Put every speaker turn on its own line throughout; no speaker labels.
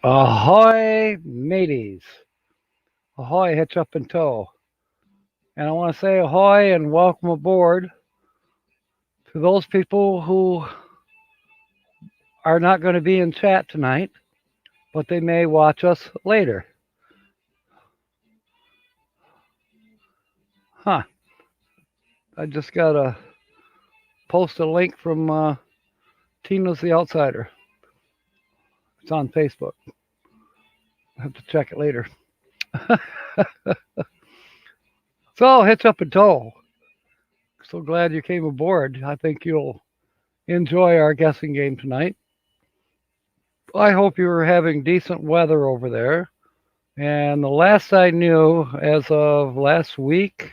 Ahoy, mateys. Ahoy, hitch up in tow. And I want to say ahoy and welcome aboard to those people who are not going to be in chat tonight, but they may watch us later. Huh. I just got to post a link from Tina's the Outsider. It's on Facebook. I have to check it later. So, hitch up in tow. So glad you came aboard. I think you'll enjoy our guessing game tonight. I hope you were having decent weather over there. And the last I knew, as of last week,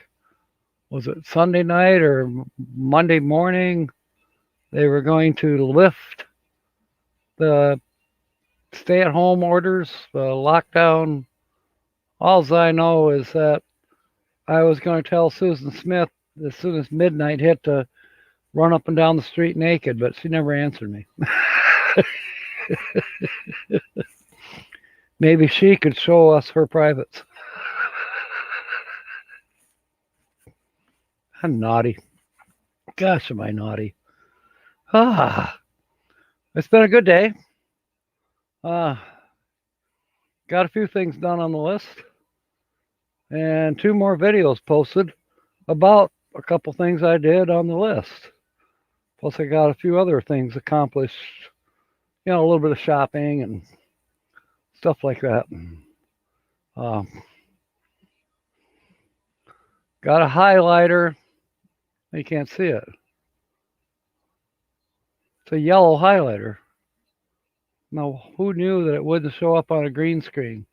was it Sunday night or Monday morning, they were going to lift the stay at home orders, the lockdown. All I know is that I was going to tell Susan Smith as soon as midnight hit to run up and down the street naked, but she never answered me. Maybe she could show us her privates. I'm naughty. Gosh, am I naughty. It's been a good day. Got a few things done on the list. And 2 more videos posted about a couple things I did on the list. Plus, I got a few other things accomplished. A little bit of shopping and stuff like that. Got a highlighter. You can't see it. It's a yellow highlighter. Now, who knew that it wouldn't show up on a green screen?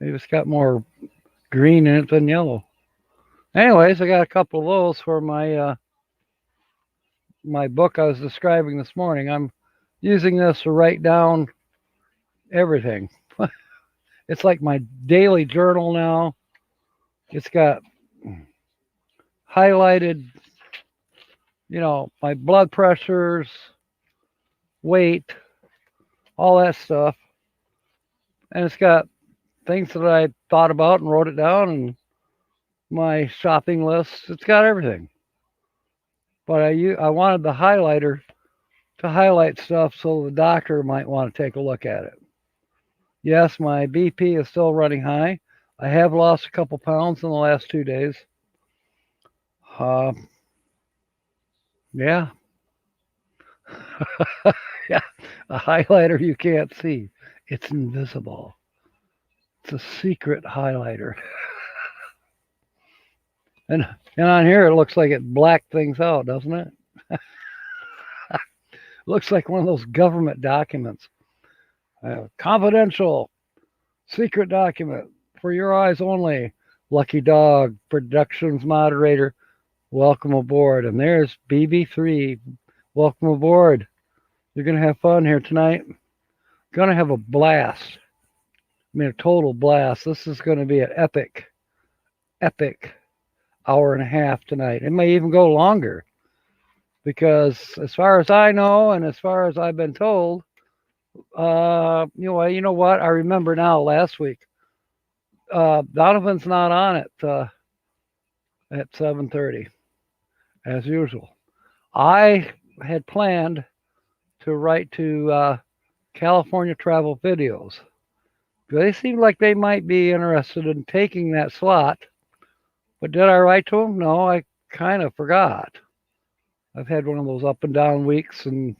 Maybe it's got more green in it than yellow. Anyways, I got a couple of those for my my book I was describing this morning. I'm using this to write down everything. It's like my daily journal now. It's got highlighted, my blood pressures, weight, all that stuff. And it's got things that I thought about and wrote it down, and my shopping list. It's got everything. But I wanted the highlighter to highlight stuff so the doctor might want to take a look at it. Yes, my BP is still running high. I have lost a couple pounds in the last 2 days. Yeah. Yeah, a highlighter you can't see. It's invisible. It's a secret highlighter. And on here it looks like it blacked things out, doesn't it? Looks like one of those government documents. Confidential, secret document for your eyes only. Lucky Dog Productions moderator, welcome aboard. And there's BB3, welcome aboard. You're going to have fun here tonight. Going to have a blast. I mean, a total blast. This is going to be an epic hour and a half tonight. It may even go longer because, as far as I know, and as far as I've been told, you know what? I remember now. Last week, Donovan's not on it at 7:30, as usual. I had planned to write to California Travel Videos. They seemed like they might be interested in taking that slot. But did I write to them? No, I kind of forgot. I've had one of those up and down weeks and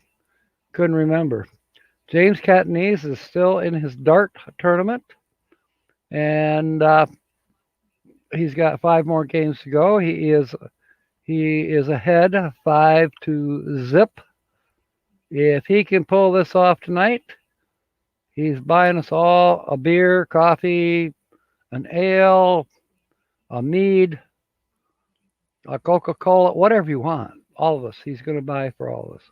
couldn't remember. James Catanese is still in his dart tournament, and he's got 5 more games to go. He is ahead 5-0. If he can pull this off tonight, he's buying us all a beer, coffee, an ale, a mead, a Coca-Cola, whatever you want. All of us. He's going to buy for all of us.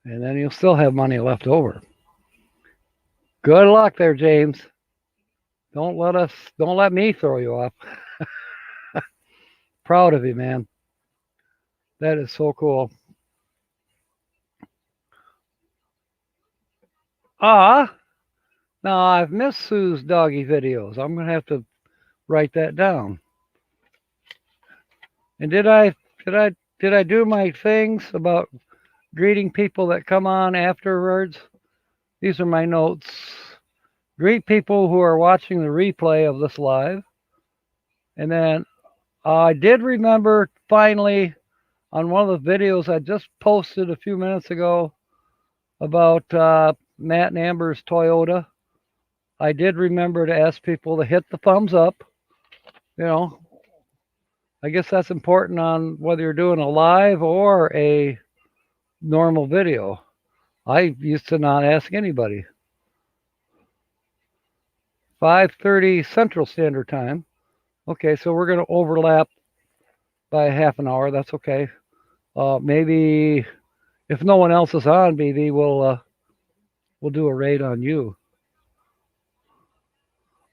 And then he'll still have money left over. Good luck there, James. Don't let me throw you off. Proud of you, man. That is so cool. Now I've missed Sue's doggy videos. I'm gonna have to write that down. And did I do my things about greeting people that come on afterwards? These are my notes. Greet people who are watching the replay of this live. And then I did remember finally on one of the videos I just posted a few minutes ago about Matt and Amber's Toyota. I did remember to ask people to hit the thumbs up. You know, I guess that's important on whether you're doing a live or a normal video. I used to not ask anybody. 5:30 Central Standard Time. Okay, so we're going to overlap by half an hour. That's okay. Maybe if no one else is on, BB, we'll do a raid on you.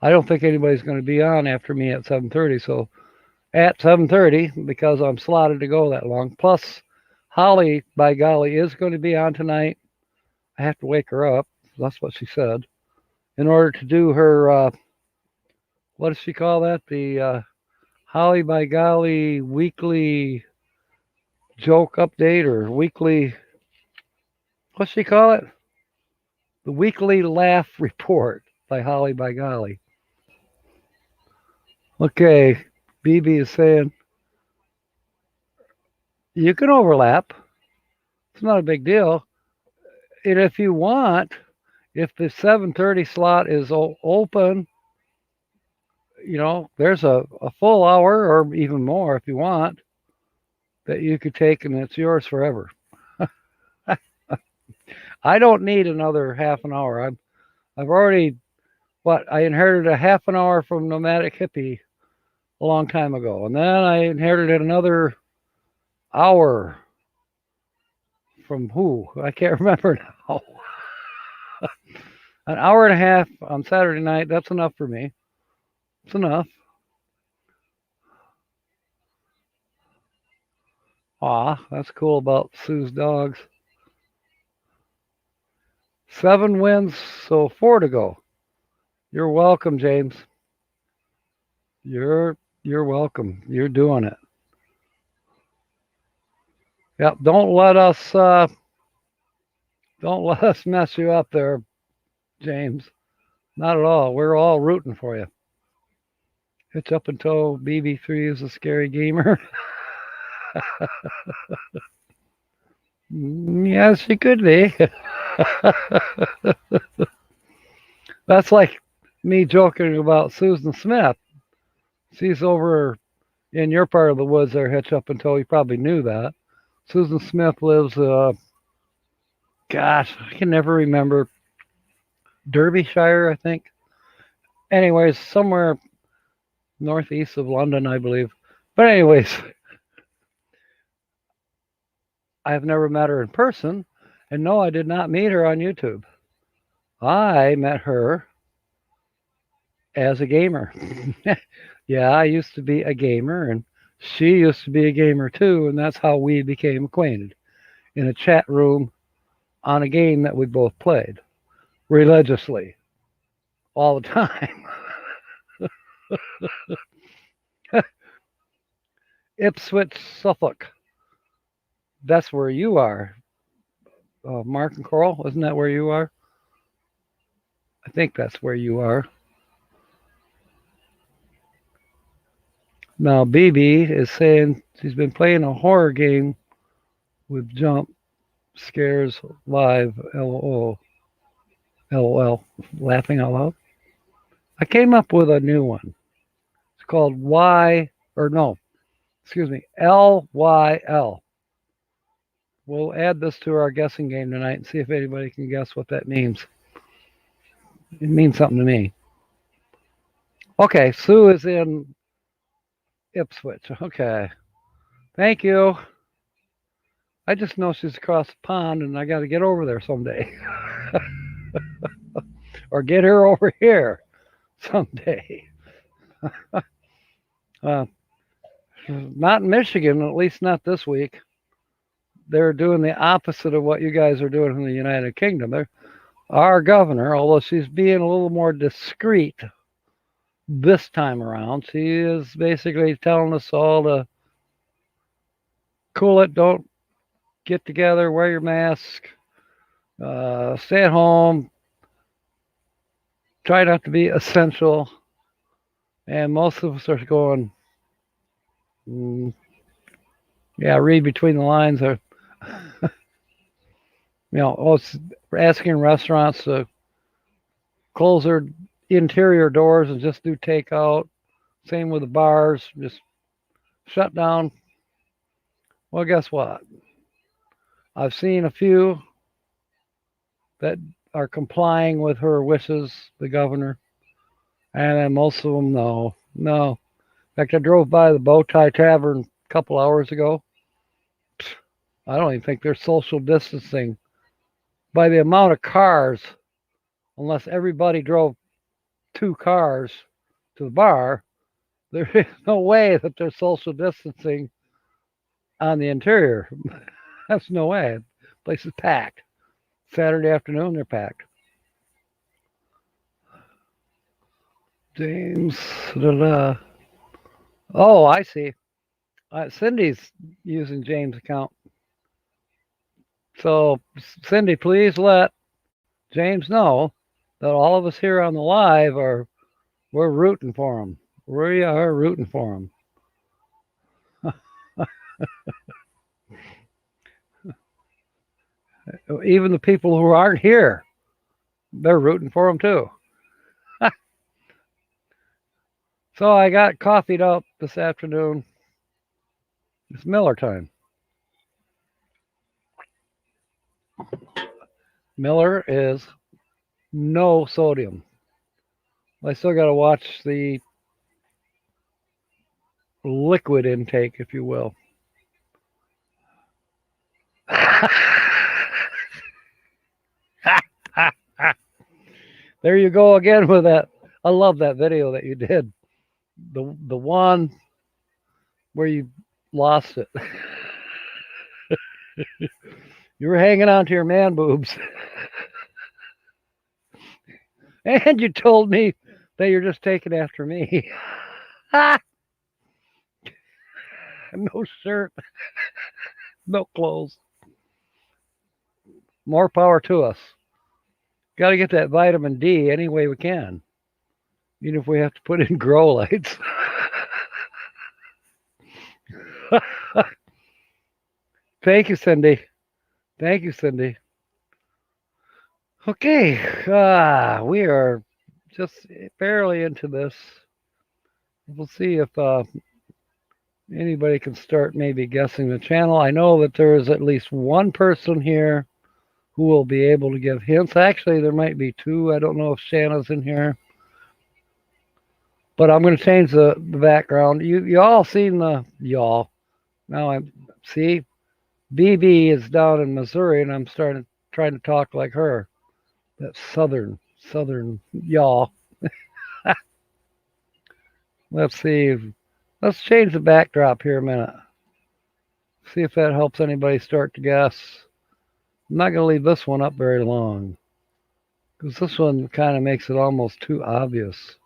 I don't think anybody's going to be on after me at 7:30. So at 7:30, because I'm slotted to go that long. Plus, Holly, by golly, is going to be on tonight. I have to wake her up. That's what she said. In order to do her, what does she call that? The Holly by golly weekly joke update or weekly, what's she call it? The weekly laugh report by Holly by golly. Okay, BB is saying you can overlap. It's not a big deal. And if you want, if the 7:30 slot is open, you know, there's a full hour or even more if you want that you could take, and it's yours forever. I don't need another half an hour. I've already, I inherited a half an hour from Nomadic Hippie a long time ago, and then I inherited another hour from who? I can't remember now. An hour and a half on Saturday night, that's enough for me. It's enough. That's cool about Sue's dogs. 7 wins, so 4 to go. You're welcome, James. You're welcome. You're doing it. Yep. Don't let us mess you up there, James. Not at all. We're all rooting for you. Hitch up and toe. BB3 is a scary gamer. Yes, she could be. That's like me joking about Susan Smith. She's over in your part of the woods there, Hitch up and toe. You probably knew that. Susan Smith lives, gosh, I can never remember. Derbyshire, I think. Anyways, somewhere northeast of London, I believe. But anyways, I've never met her in person. And no, I did not meet her on YouTube. I met her as a gamer. Yeah, I used to be a gamer, and she used to be a gamer too, and that's how we became acquainted, in a chat room on a game that we both played religiously all the time. Ipswich, Suffolk. That's where you are. Mark and Coral, isn't that where you are? I think that's where you are. Now, BB is saying she's been playing a horror game with jump scares live. LOL. LOL. Laughing out loud. I came up with a new one. It's called LYL. We'll add this to our guessing game tonight and see if anybody can guess what that means. It means something to me. Okay, Sue is in Ipswich. Okay. Thank you. I just know she's across the pond, and I got to get over there someday. Or get her over here someday. Not in Michigan, at least not this week. They're doing the opposite of what you guys are doing in the United Kingdom. our governor, although she's being a little more discreet this time around, she is basically telling us all to cool it, don't get together, wear your mask, stay at home, try not to be essential. And most of us are going, yeah, read between the lines. Or, it's asking restaurants to close their interior doors and just do takeout. Same with the bars, just shut down. Well, guess what? I've seen a few that are complying with her wishes, the governor, and then most of them, no. In fact, I drove by the Bowtie Tavern a couple hours ago. I don't even think they're social distancing by the amount of cars, unless everybody drove 2 cars to the bar. There is no way that they're social distancing on the interior. That's no way. The place is packed. Saturday afternoon, they're packed. James. Oh, I see. Cindy's using James' account. So, Cindy, please let James know that all of us here on the live we're rooting for him. We are rooting for him. Even the people who aren't here, they're rooting for him too. So I got coffeeed up this afternoon. It's Miller time. Miller is no sodium. I still got to watch the liquid intake, if you will. There you go again with that. I love that video that you did. The one where you lost it. You were hanging on to your man boobs. And you told me that you're just taking after me. No shirt. No clothes. More power to us. Got to get that vitamin D any way we can. Even if we have to put in grow lights. Thank you, Cindy. Thank you, Cindy. Okay, we are just barely into this. We'll see if anybody can start maybe guessing the channel. I know that there is at least one person here who will be able to give hints. Actually, there might be 2. I don't know if Shanna's in here. But I'm going to change the background. You all seen the y'all. Now I'm see BB is down in Missouri, and I'm trying to talk like her. That southern y'all. Let's see. Let's change the backdrop here a minute. See if that helps anybody start to guess. I'm not going to leave this one up very long, because this one kind of makes it almost too obvious.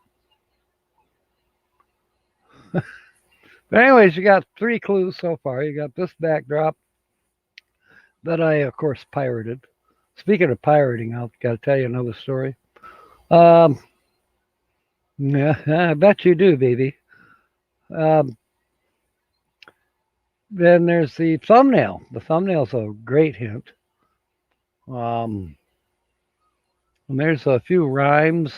But anyways, you got 3 clues so far. You got this backdrop that I, of course, pirated. Speaking of pirating, I've got to tell you another story. Yeah, I bet you do, baby. Then there's the thumbnail. The thumbnail's a great hint. And there's a few rhymes.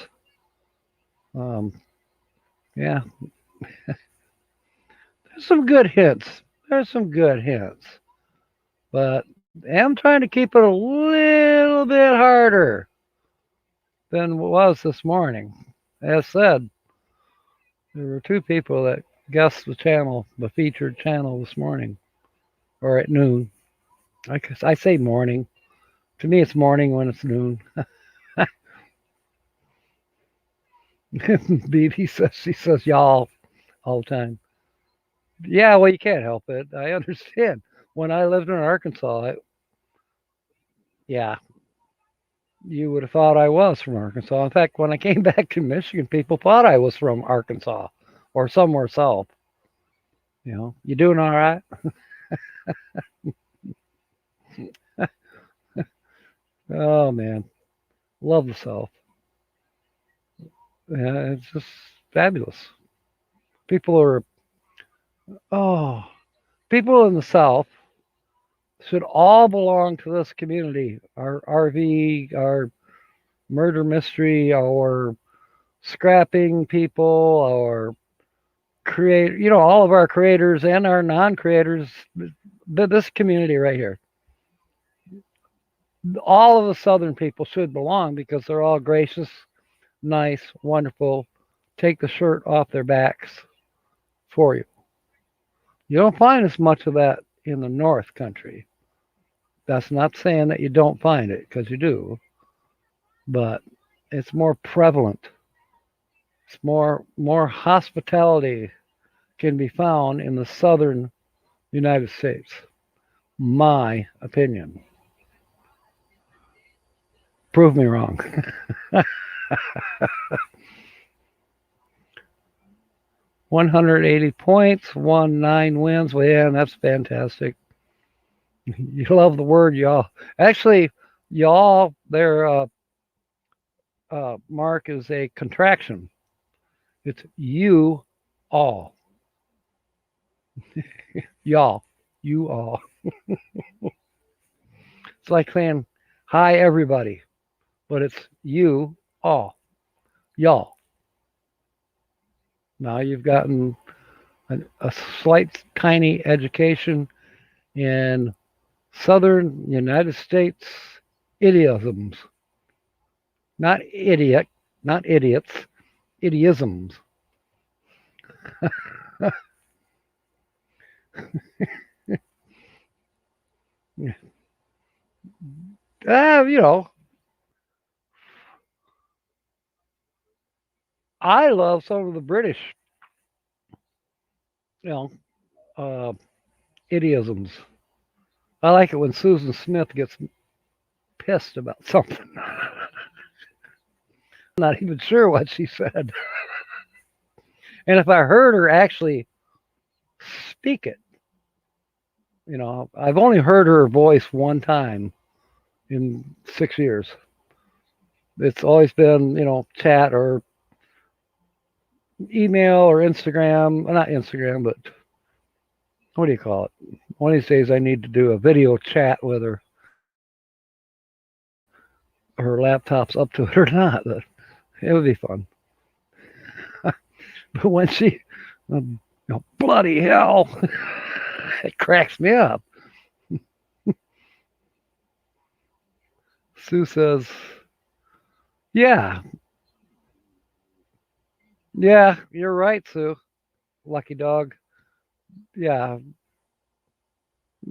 Yeah. There's some good hints. But I'm trying to keep it a little bit harder than it was this morning. As said, there were 2 people that guessed the channel, the featured channel this morning, or at noon. I say morning. To me, it's morning when it's noon. BB says, she says y'all all the time. Yeah, well, you can't help it. I understand. When I lived in Arkansas, yeah. you would have thought I was from Arkansas. In fact, when I came back to Michigan, people thought I was from Arkansas or somewhere south. You doing all right? Oh man, love the South. Yeah, it's just fabulous. People are oh, people in the South should all belong to this community. Our RV, our murder mystery, our scrapping people, our all of our creators and our non-creators. This community right here, all of the Southern people should belong because they're all gracious, nice, wonderful. Take the shirt off their backs for you. You don't find as much of that in the North Country. That's not saying that you don't find it, because you do, but it's more prevalent. It's more hospitality can be found in the southern United States. My opinion. Prove me wrong. 180 points, won 9 wins. Well, yeah, that's fantastic. You love the word y'all. Actually, y'all, their mark is a contraction. It's you all. Y'all. You all. It's like saying, hi, everybody, but it's you all. Y'all. Now you've gotten a slight, tiny education in Southern United States idioms. Not idiot, not idiots, idiosms. You know, I love some of the British, you know, uh, idiosms. I like it when Susan Smith gets pissed about something. I'm not even sure what she said. And if I heard her actually speak it, I've only heard her voice one time in 6 years. It's always been, chat or email or Instagram. Not Instagram, but what do you call it? One of these days I need to do a video chat with her. Her laptop's up to it or not. But it would be fun. But when she, bloody hell, it cracks me up. Sue says, yeah, you're right, Sue. Lucky dog. Yeah.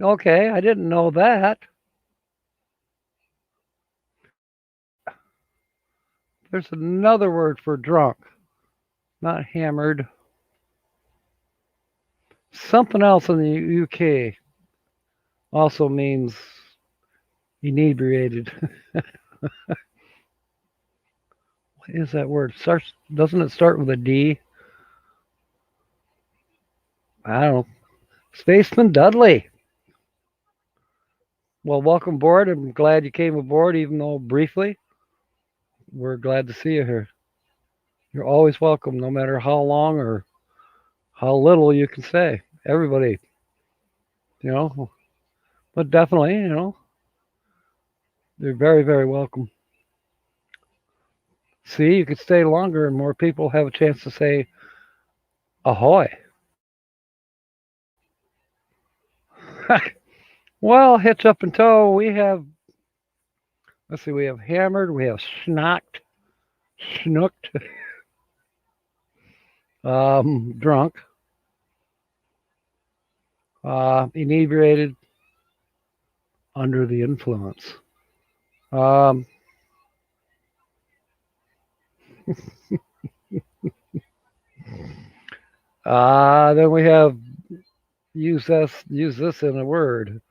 Okay, I didn't know that. There's another word for drunk, not hammered. Something else in the UK also means inebriated. What is that word? Doesn't it start with a D? I don't know. Spaceman Dudley. Well, welcome aboard. I'm glad you came aboard, even though briefly. We're glad to see you here. You're always welcome, no matter how long or how little you can say. Everybody, but definitely, they're very, very welcome. See, you could stay longer and more people have a chance to say ahoy. Well, hitch up and tow, we have, let's see, we have hammered, we have schnocked, schnooked, drunk, inebriated, under the influence. Then we have use this in a word.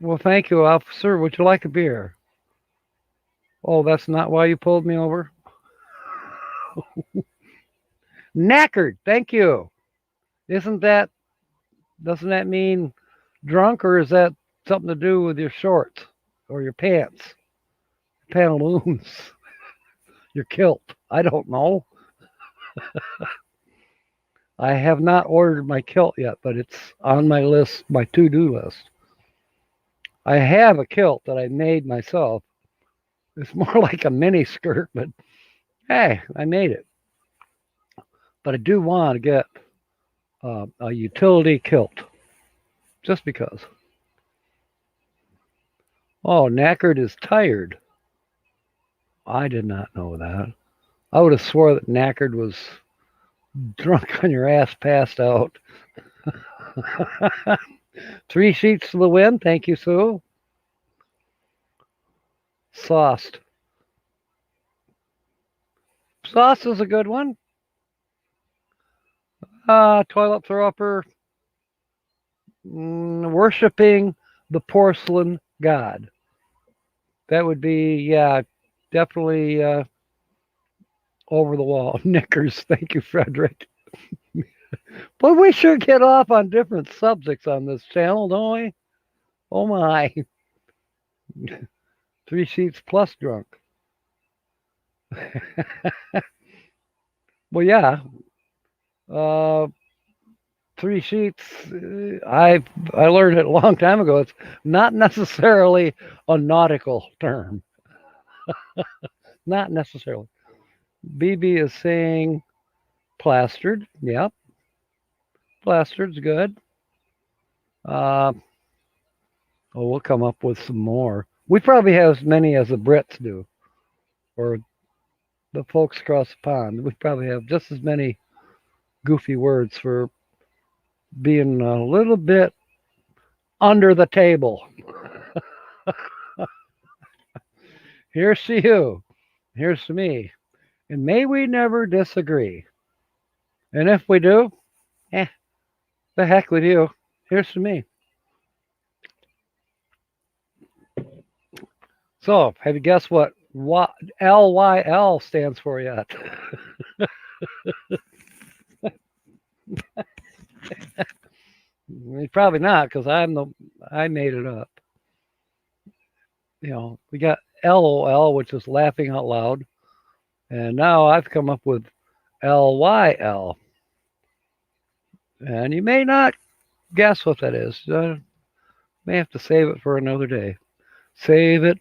Well, thank you, officer. Would you like a beer? Oh, that's not why you pulled me over? Knackered. Thank you. Isn't that, doesn't that mean drunk, or is that something to do with your shorts or your pants, pantaloons, your kilt? I don't know. I have not ordered my kilt yet, but it's on my list, my to-do list. I have a kilt that I made myself. It's more like a mini skirt, but hey, I made it. But I do want to get a utility kilt, just because. Oh, knackered is tired. I did not know that. I would have swore that knackered was drunk on your ass, passed out. 3 sheets to the wind. Thank you, Sue. Sauced. Sauce is a good one. Toilet thrower. Worshipping the porcelain god. That would be, yeah, definitely over the wall. Knickers. Thank you, Frederick. But we should get off on different subjects on this channel, don't we? Oh my. 3 sheets plus drunk. Well, yeah. 3 sheets. I learned it a long time ago. It's not necessarily a nautical term. Not necessarily. BB is saying plastered. Yep. Plastered's good. We'll come up with some more. We probably have as many as the Brits do, or the folks across the pond. We probably have just as many goofy words for being a little bit under the table. Here's to you. Here's to me. And may we never disagree. And if we do, the heck with you. Here's to me. So, have you guessed what LYL stands for yet? Probably not, because I made it up. You know, we got LOL, which is laughing out loud, and now I've come up with LYL, and you may not guess what that is. May have to save it for another day. Save it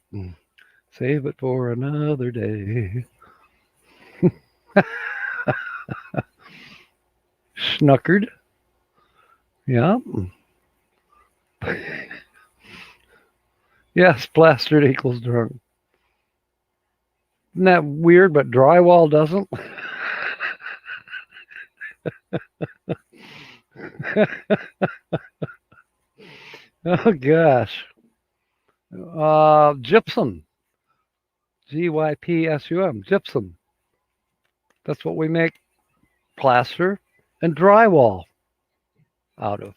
for another day. Snookered. Yeah. Yes, plastered equals drunk. Isn't that weird, but drywall doesn't? Oh, gosh. Gypsum. GYPSUM. Gypsum. That's what we make plaster and drywall out of.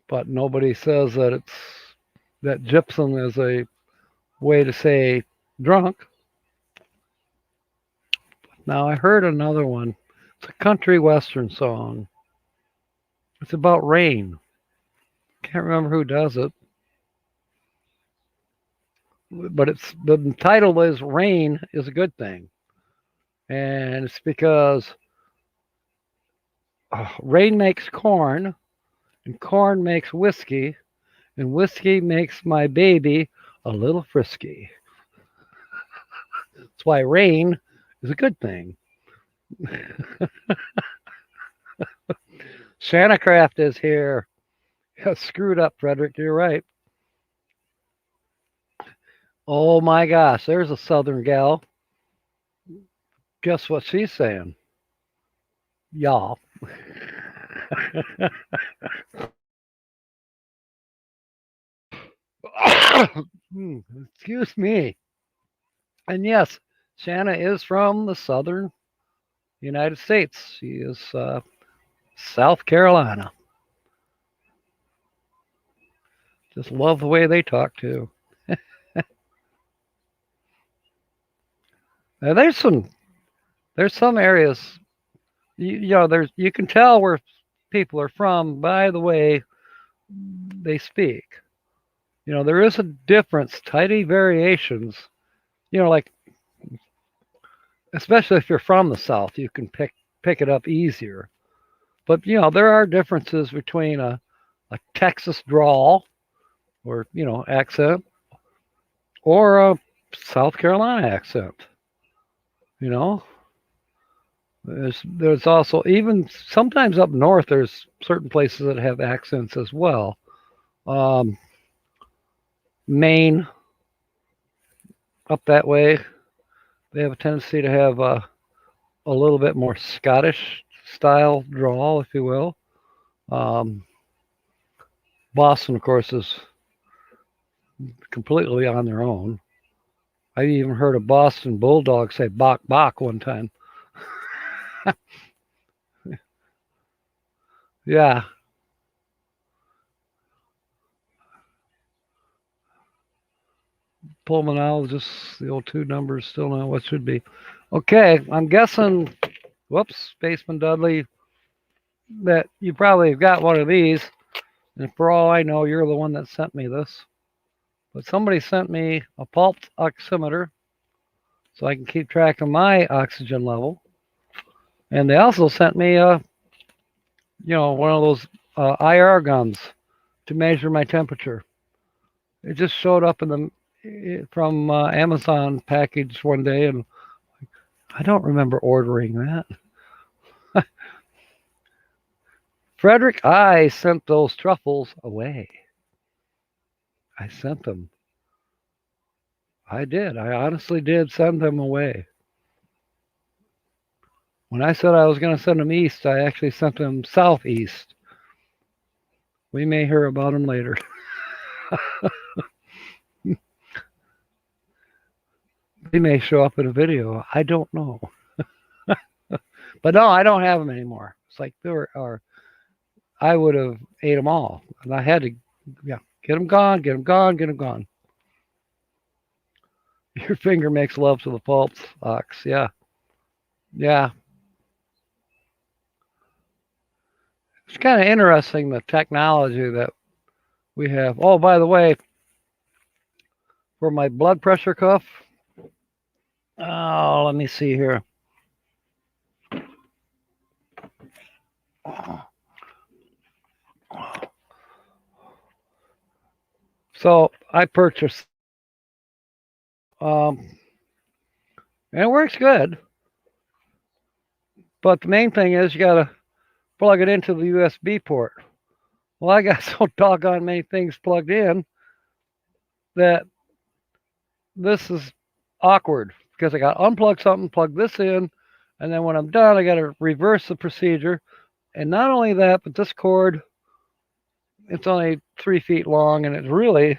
But nobody says that that gypsum is a way to say drunk. Now I heard another one. It's a country western song. It's about rain. Can't remember who does it. But the title is Rain is a Good Thing. And it's because rain makes corn, and corn makes whiskey, and whiskey makes my baby a little frisky. That's why rain is a good thing. Shanacraft is here. Screwed up, Frederick. You're right. Oh my gosh, there's a southern gal. Guess what she's saying? Y'all. Excuse me. And yes, Shanna is from the southern United States. She is South Carolina. Just love the way they talk too. Now, there's some areas you can tell where people are from by the way they speak. There is a difference, tiny variations. Like especially if you're from the South, you can pick it up easier. But there are differences between a Texas drawl or accent or a South Carolina accent. There's also, even sometimes up north, there's certain places that have accents as well. Maine, up that way, they have a tendency to have a little bit more Scottish style drawl, if you will. Boston, of course, is completely on their own. I even heard a Boston bulldog say "bok bok" one time. Yeah. Pulmonologist, the old 2 numbers, still know what should be. Okay, I'm guessing, whoops, Spaceman Dudley, that you probably have got one of these. And for all I know, you're the one that sent me this. But somebody sent me a pulsed oximeter so I can keep track of my oxygen level. And they also sent me one of those IR guns to measure my temperature. It just showed up from Amazon package one day, and I don't remember ordering that. Frederick, I sent those truffles away. I sent them. I did. I honestly did send them away. When I said I was going to send them east, I actually sent them southeast. We may hear about them later. They may show up in a video. I don't know. But no, I don't have them anymore. It's like I would have ate them all. And I had to, get them gone, get them gone, get them gone. Your finger makes love to the pulse ox. Yeah. Yeah. It's kind of interesting, the technology that we have. Oh, by the way, for my blood pressure cuff, let me see here. So I purchased, and it works good. But the main thing is you got to plug it into the USB port. Well, I got so doggone many things plugged in that this is awkward because I got to unplug something, plug this in, and then when I'm done, I got to reverse the procedure. And not only that, but this cord, it's only 3 feet long, and it's really,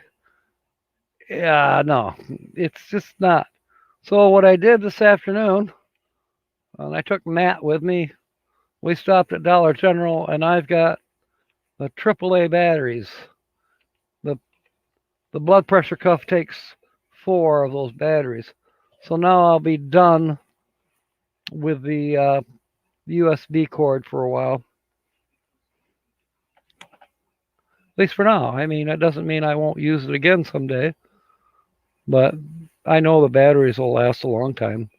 no, it's just not. So what I did this afternoon, and I took Matt with me, we stopped at Dollar General, and I've got the AAA batteries. The blood pressure cuff takes 4 of those batteries. So now I'll be done with the USB cord for a while. At least for now. I mean, that doesn't mean I won't use it again someday. But I know the batteries will last a long time.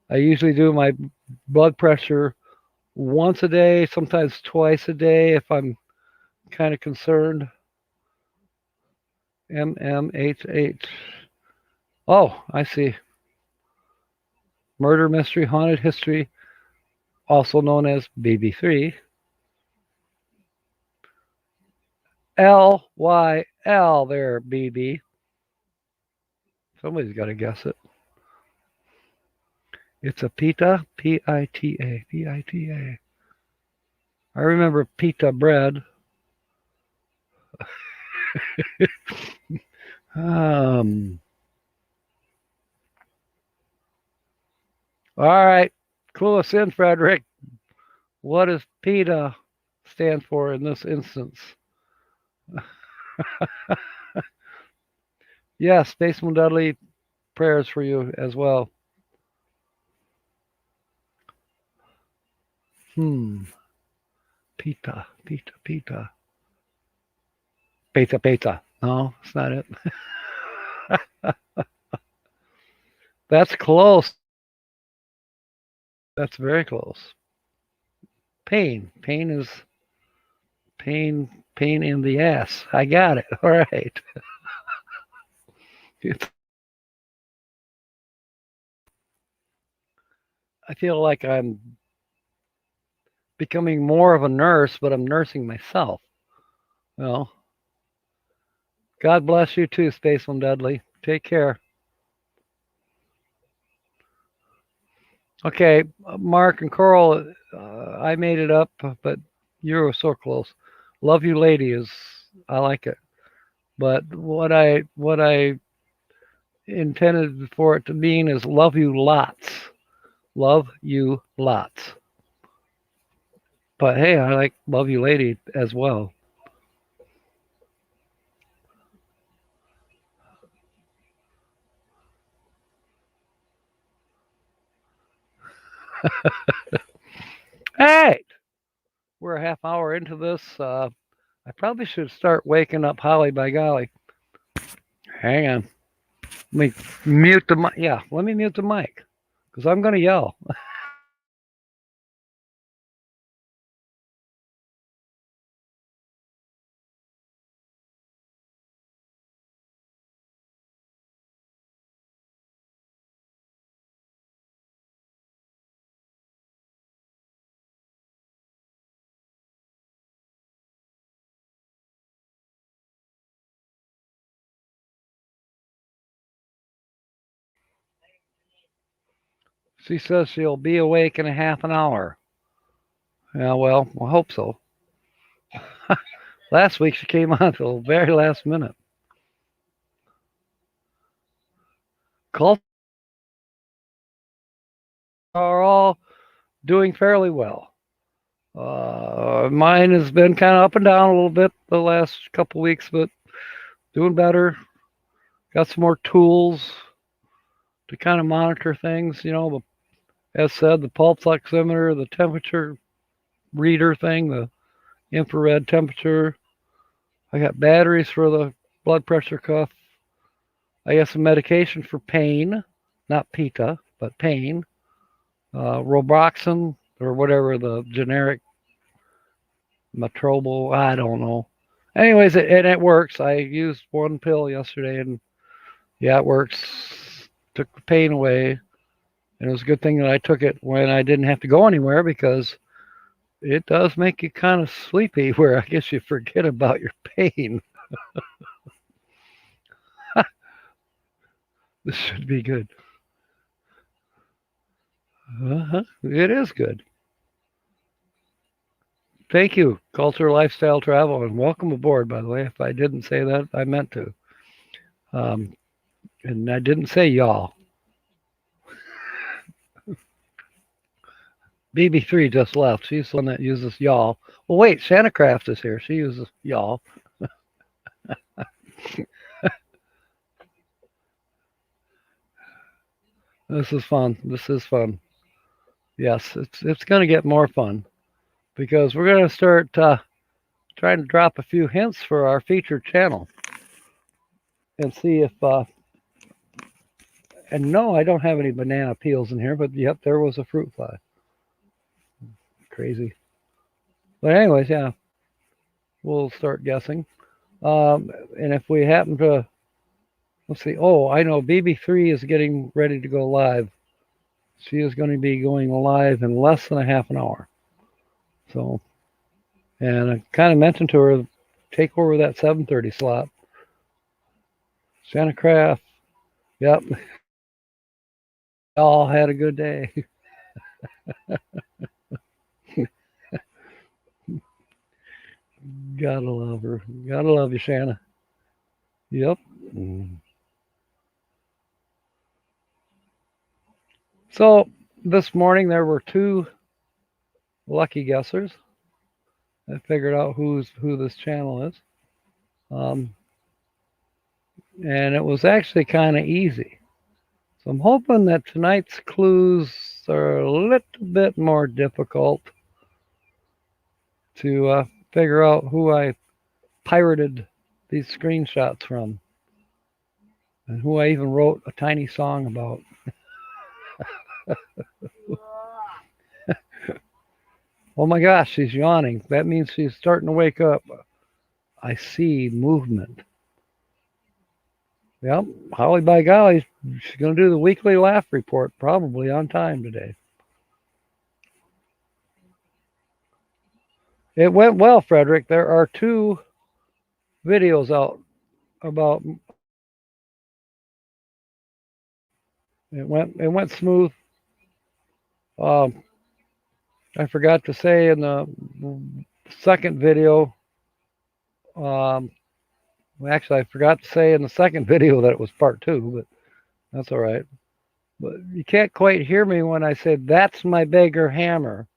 I usually do my blood pressure once a day, sometimes twice a day if I'm kind of concerned. MMHH. Oh, I see. Murder Mystery Haunted History, also known as BB3. LYL there, BB. Somebody's got to guess it. It's a pita, P-I-T-A, P-I-T-A. I remember pita bread. All right, clue us in, Frederick. What does PETA stand for in this instance? Yes, Spaceman Dudley, prayers for you as well. Pita, pita, pita. Pizza, pizza. No, it's not it. That's close. That's very close. Pain. Pain is pain in the ass. I got it. All right. I feel like I'm becoming more of a nurse, but I'm nursing myself. Well, God bless you too, Spaceman Dudley. Take care. Okay, Mark and Coral, I made it up, but you were so close. Love you, lady is I like it, but what I intended for it to mean is love you lots. Love you lots. But hey, I like love you, lady as well. Hey, we're a half hour into this. I probably should start waking up Holly by golly. Hang on. Let me mute the mic. Yeah, let me mute the mic because I'm going to yell. She says she'll be awake in a half an hour. Yeah, well, I hope so. Last week she came on till the very last minute. Cults are all doing fairly well. Mine has been kind of up and down a little bit the last couple weeks, but doing better. Got some more tools to kind of monitor things. You know, as said, the pulse oximeter, the temperature reader thing, the infrared temperature. I got batteries for the blood pressure cuff. I got some medication for pain, not PETA, but pain. Roboxin or whatever the generic Matrobal, I don't know. Anyways, it works. I used one pill yesterday, and yeah, it works. Took the pain away, and it was a good thing that I took it when I didn't have to go anywhere because it does make you kind of sleepy. Where I guess you forget about your pain. This should be good. It is good. Thank you, Culture Lifestyle Travel, and welcome aboard, by the way. If I didn't say that, I meant to. And I didn't say y'all. BB3 just left. She's the one that uses y'all. Well, wait, Santa Craft is here. She uses y'all. This is fun. This is fun. Yes, it's going to get more fun because we're going to start trying to drop a few hints for our featured channel and see if. And no, I don't have any banana peels in here, but yep, there was a fruit fly. Crazy. But anyways, yeah, we'll start guessing. And if we happen to, let's see. Oh, I know BB3 is getting ready to go live. She is going to be going live in less than a half an hour. So, and I kind of mentioned to her, take over that 7:30 slot. Santa Craft, yep. All had a good day. Gotta love her. Gotta love you, Shanna. Yep. So this morning there were two lucky guessers. I figured out who this channel is. And it was actually kind of easy. So I'm hoping that tonight's clues are a little bit more difficult to figure out who I pirated these screenshots from and who I even wrote a tiny song about. Oh my gosh, she's yawning. That means she's starting to wake up. I see movement. Yep, Holly by golly, she's going to do the weekly laugh report probably on time today. It went well, Frederick. There are 2 videos out about. It went smooth. I forgot to say in the second video. Actually, I forgot to say in the second video that it was part 2, but that's all right. But you can't quite hear me when I said that's my bigger hammer.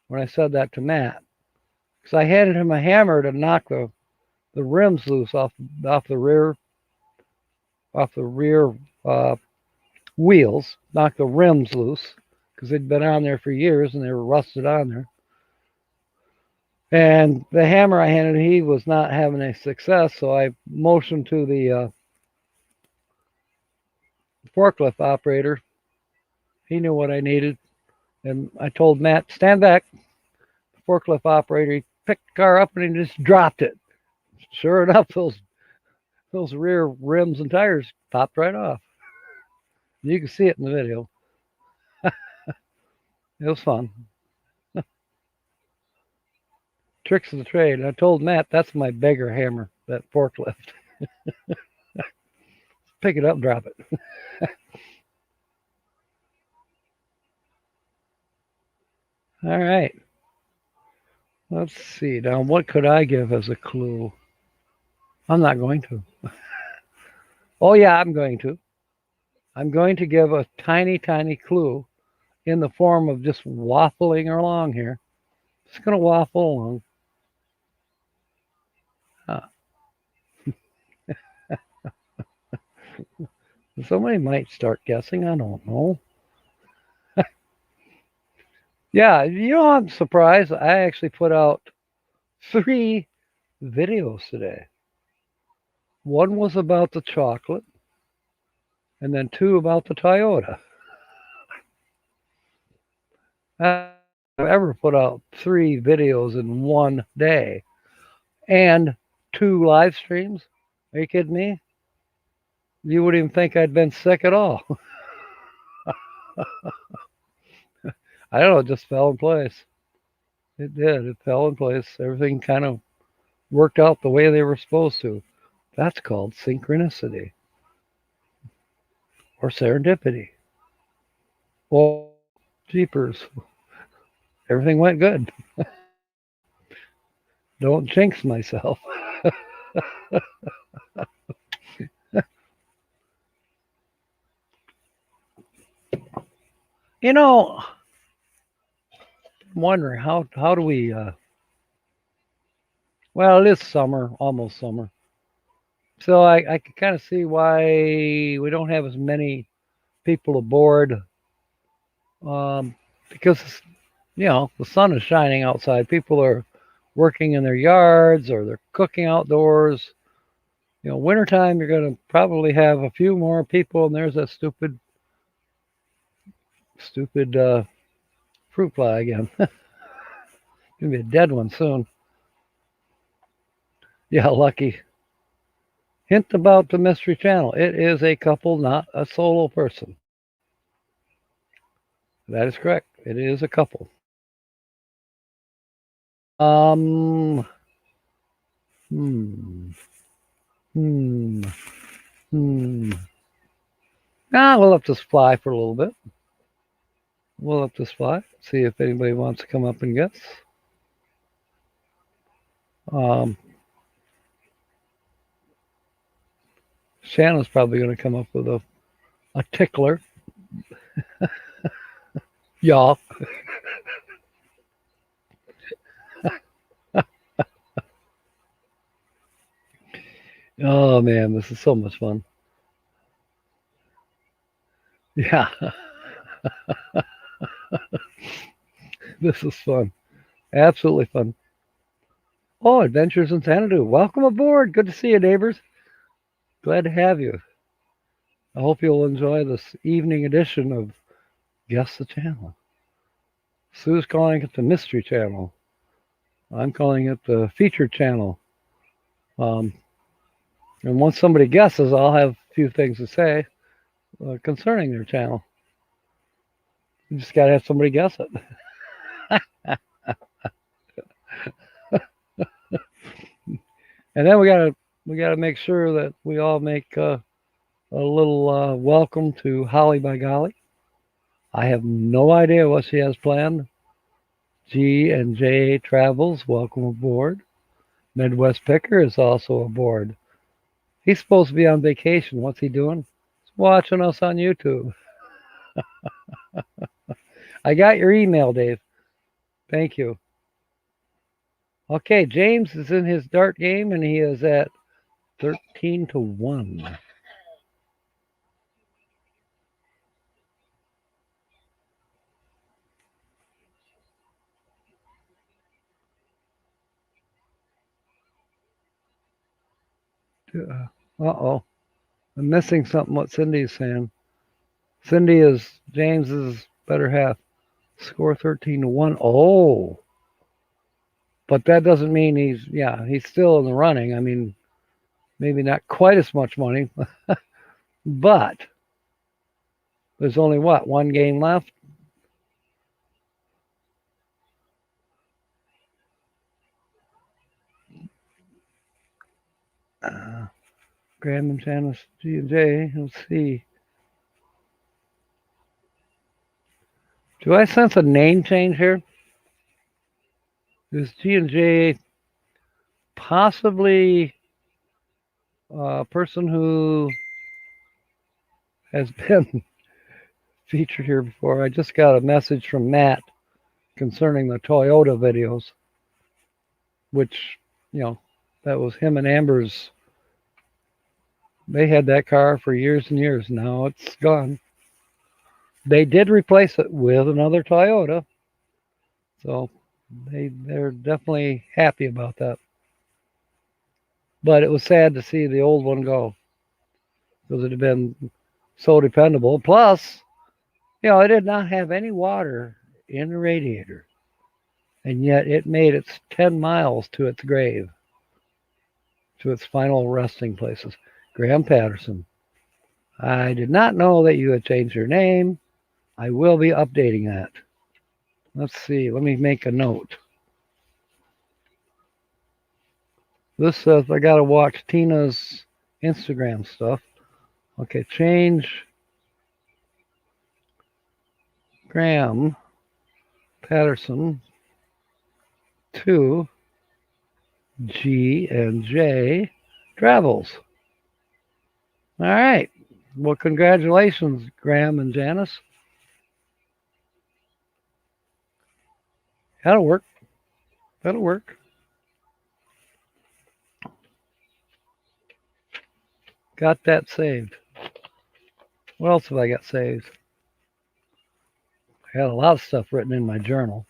When I said that to Matt, because I handed him a hammer to knock the rims loose off the rear wheels, knock the rims loose because they'd been on there for years and they were rusted on there. And the hammer I handed, he was not having any success, so I motioned to the forklift operator. He knew what I needed, and I told Matt, stand back. The forklift operator, he picked the car up and he just dropped it. Sure enough, those rear rims and tires popped right off. You can see it in the video. It was fun. Tricks of the trade. I told Matt that's my bigger hammer, that forklift. Pick it up, drop it. All right. Let's see. Now, what could I give as a clue? I'm not going to. Oh, yeah, I'm going to. I'm going to give a tiny, tiny clue in the form of just waffling along here. Just going to waffle along. Somebody might start guessing. I don't know. Yeah, I'm surprised. I actually put out 3 videos today. One was about the chocolate, and then 2 about the Toyota. I've ever put out 3 videos in one day, and 2 live streams. Are you kidding me? You wouldn't even think I'd been sick at all. I don't know, it just fell in place. It did. It fell in place. Everything kind of worked out the way they were supposed to. That's called synchronicity or serendipity. Well, jeepers. Everything went good. Don't jinx myself. I'm wondering how do we well, it is summer, almost summer. So I can kind of see why we don't have as many people aboard because the sun is shining outside. People are working in their yards or they're cooking outdoors. Wintertime, you're going to probably have a few more people, and there's that stupid fruit fly again. Gonna be a dead one soon. Yeah, lucky. Hint about the Mystery Channel. It is a couple, not a solo person. That is correct. It is a couple. We'll let this fly for a little bit. We'll let this fly. See if anybody wants to come up and guess. Shannon's probably going to come up with a tickler. Y'all. Oh man, this is so much fun. Yeah, this is fun. Absolutely fun. Oh, Adventures in Xanadu. Welcome aboard. Good to see you, neighbors. Glad to have you. I hope you'll enjoy this evening edition of Guess the Channel. Sue's calling it the Mystery Channel. I'm calling it the Featured Channel. Um, and once somebody guesses, I'll have a few things to say concerning their channel. You just got to have somebody guess it. And then we gotta make sure that we all make a little welcome to Holly by Golly. I have no idea what she has planned. G and J Travels, welcome aboard. Midwest Picker is also aboard. He's supposed to be on vacation. What's he doing? He's watching us on YouTube. I got your email, Dave. Thank you. Okay, James is in his dart game and he is at 13-1. Uh-oh. I'm missing something what Cindy's saying. Cindy is James's better half. Score 13-1. Oh. But that doesn't mean he's still in the running. I mean, maybe not quite as much money, but there's only one game left? Graham and Janice, G and J. Let's see. Do I sense a name change here? Is G and J possibly a person who has been featured here before? I just got a message from Matt concerning the Toyota videos, which, that was him and Amber's. They had that car for years and years. Now it's gone. They did replace it with another Toyota, so they're definitely happy about that. But it was sad to see the old one go because it had been so dependable. Plus, it did not have any water in the radiator, and yet it made its 10 miles to its grave, to its final resting places. Graham Patterson. I did not know that you had changed your name. I will be updating that. Let's see. Let me make a note. This says I got to watch Tina's Instagram stuff. Okay, change Graham Patterson to G and J Travels. All right. Well, congratulations, Graham and Janice. That'll work. That'll work. Got that saved. What else have I got saved? I had a lot of stuff written in my journal.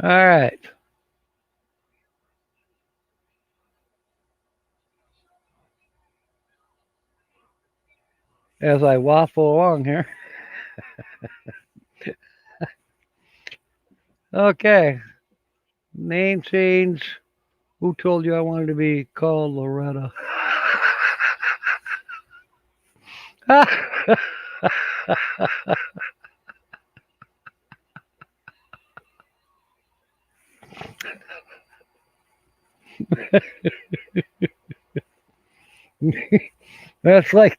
All right. As I waffle along here. Okay. Name change. Who told you I wanted to be called Loretta? That's like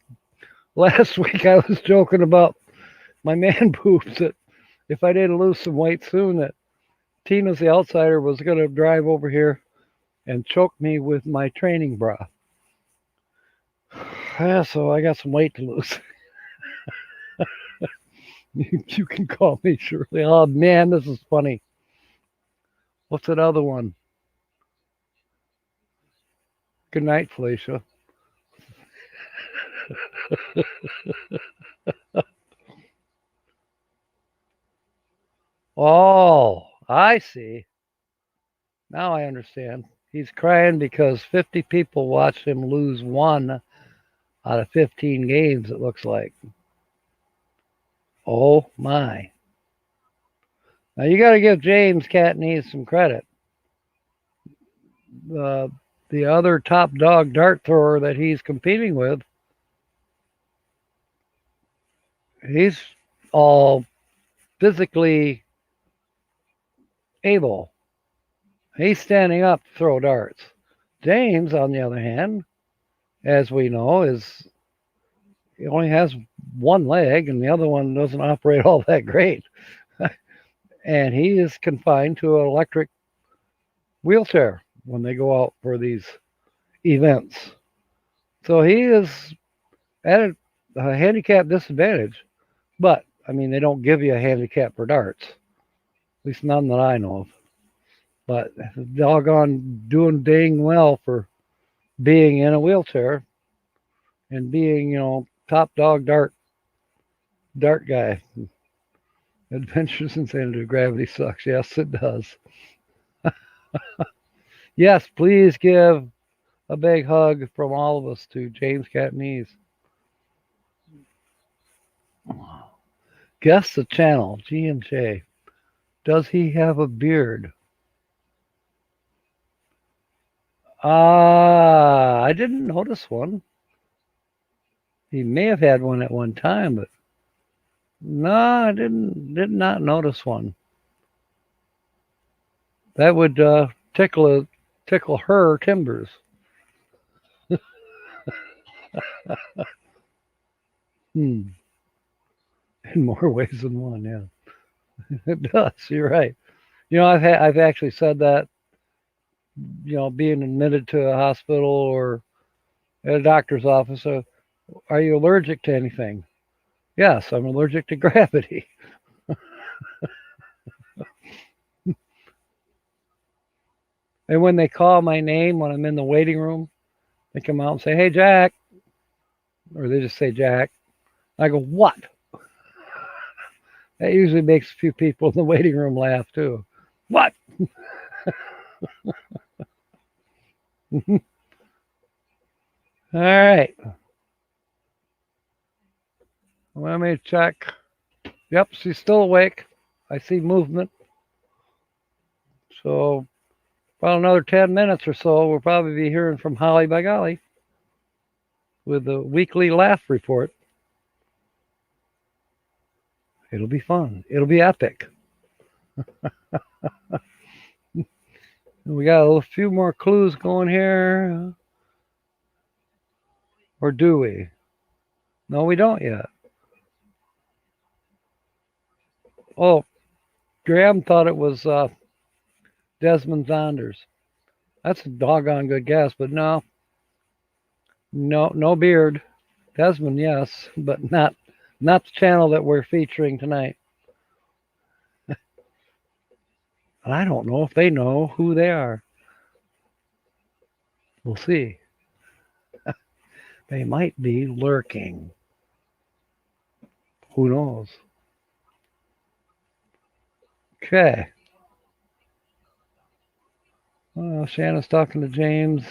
last week I was joking about my man boobs that if I didn't lose some weight soon that Tina's the outsider was going to drive over here and choke me with my training bra. Yeah, so I got some weight to lose. You can call me Shirley. Oh man, this is funny. What's that other one? Good night, Felicia. Oh, I see. Now I understand. He's crying because 50 people watched him lose 1 out of 15 games, it looks like. Oh, my. Now, you got to give James Catney some credit. The other top dog dart thrower that he's competing with, he's all physically able. He's standing up to throw darts. James, on the other hand, as we know, he only has one leg and the other one doesn't operate all that great. And he is confined to an electric wheelchair when they go out for these events. So he is at a handicap disadvantage. But, I mean, they don't give you a handicap for darts. At least none that I know of. But doggone doing dang well for being in a wheelchair and being, top dog dart guy. Adventures in Sanity Gravity sucks. Yes, it does. Yes, please give a big hug from all of us to James Catney. Guess the channel, G&J. Does he have a beard? I didn't notice one. He may have had one at one time, but no, I did not notice one. That would tickle her timbers. In more ways than one, yeah. It does. You're right. I've actually said that. Being admitted to a hospital or at a doctor's office. Are you allergic to anything? Yes, I'm allergic to gravity. And when they call my name when I'm in the waiting room, they come out and say, "Hey, Jack," or they just say Jack. I go, "What?" That usually makes a few people in the waiting room laugh too. What? All right. Let me check. Yep, she's still awake. I see movement. So about another 10 minutes or so, we'll probably be hearing from Holly by golly with the weekly laugh report. It'll be fun. It'll be epic. We got a few more clues going here. Or do we? No, we don't yet. Oh, Graham thought it was Desmond Saunders. That's a doggone good guess, but no. No beard. Desmond, yes, but not the channel that we're featuring tonight. I don't know if they know who they are. We'll see. They might be lurking. Who knows? Okay. Well, Shanna's talking to James,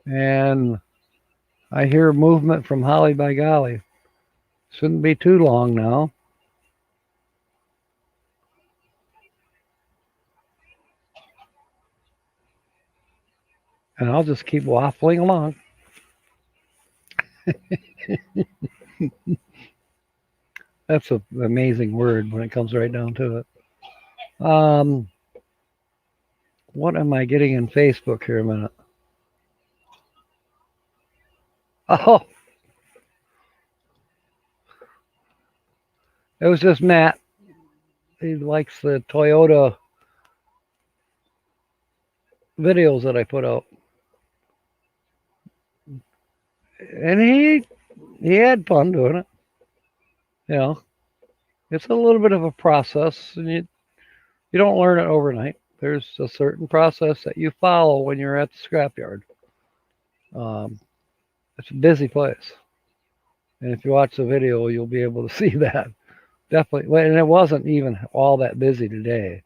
and I hear movement from Holly by golly. Shouldn't be too long now. And I'll just keep waffling along. That's an amazing word when it comes right down to it. What am I getting in Facebook here a minute? Oh, it was just Matt. He likes the Toyota videos that I put out. And he had fun doing it. It's a little bit of a process, and you don't learn it overnight. There's a certain process that you follow when you're at the scrapyard. It's a busy place. And if you watch the video, you'll be able to see that. Definitely. And it wasn't even all that busy today.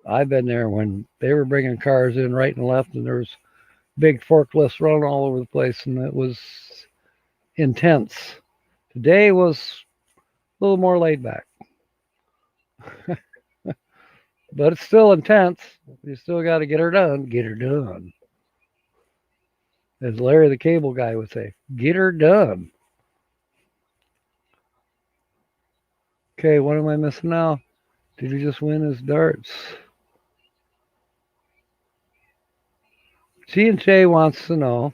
I've been there when they were bringing cars in right and left, and there was big forklifts running all over the place, and it was intense. Today was a little more laid back. But it's still intense. You still got to get her done. Get her done. As Larry the Cable Guy would say, get her done. Okay, what am I missing now? Did you just win his darts? G&J wants to know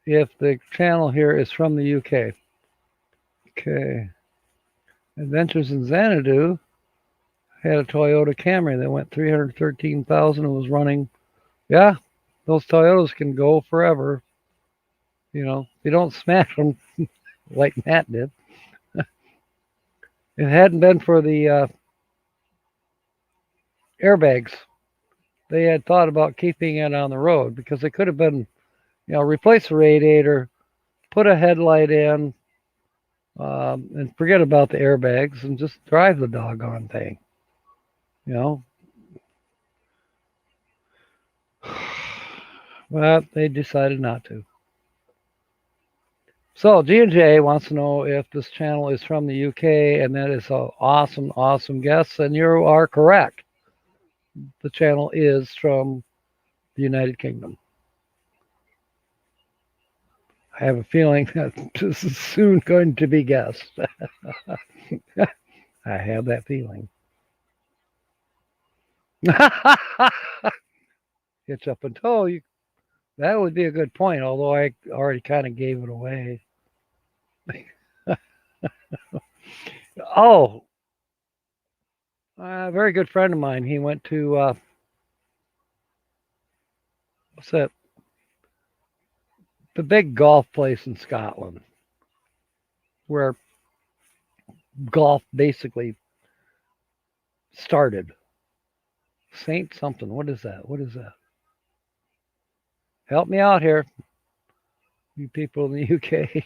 if the channel here is from the UK. Okay. Adventures in Xanadu had a Toyota Camry that went 313,000 and was running. Yeah, those Toyotas can go forever. You know, you don't smash them like Matt did. If it hadn't been for the airbags, they had thought about keeping it on the road because it could have been, you know, replace the radiator, put a headlight in, and forget about the airbags and just drive the doggone thing. You know, but they decided not to. So G&J wants to know if this channel is from the UK, and that is an awesome, awesome guess, and you are correct. The channel is from the United Kingdom. I have a feeling that this is soon going to be guessed. I have that feeling. Hitch up and toe. That would be a good point, although I already kind of gave it away. Oh, a very good friend of mine. He went to, what's that? The big golf place in Scotland where golf basically started. Saint something. What is that? What is that? Help me out here, you people in the UK,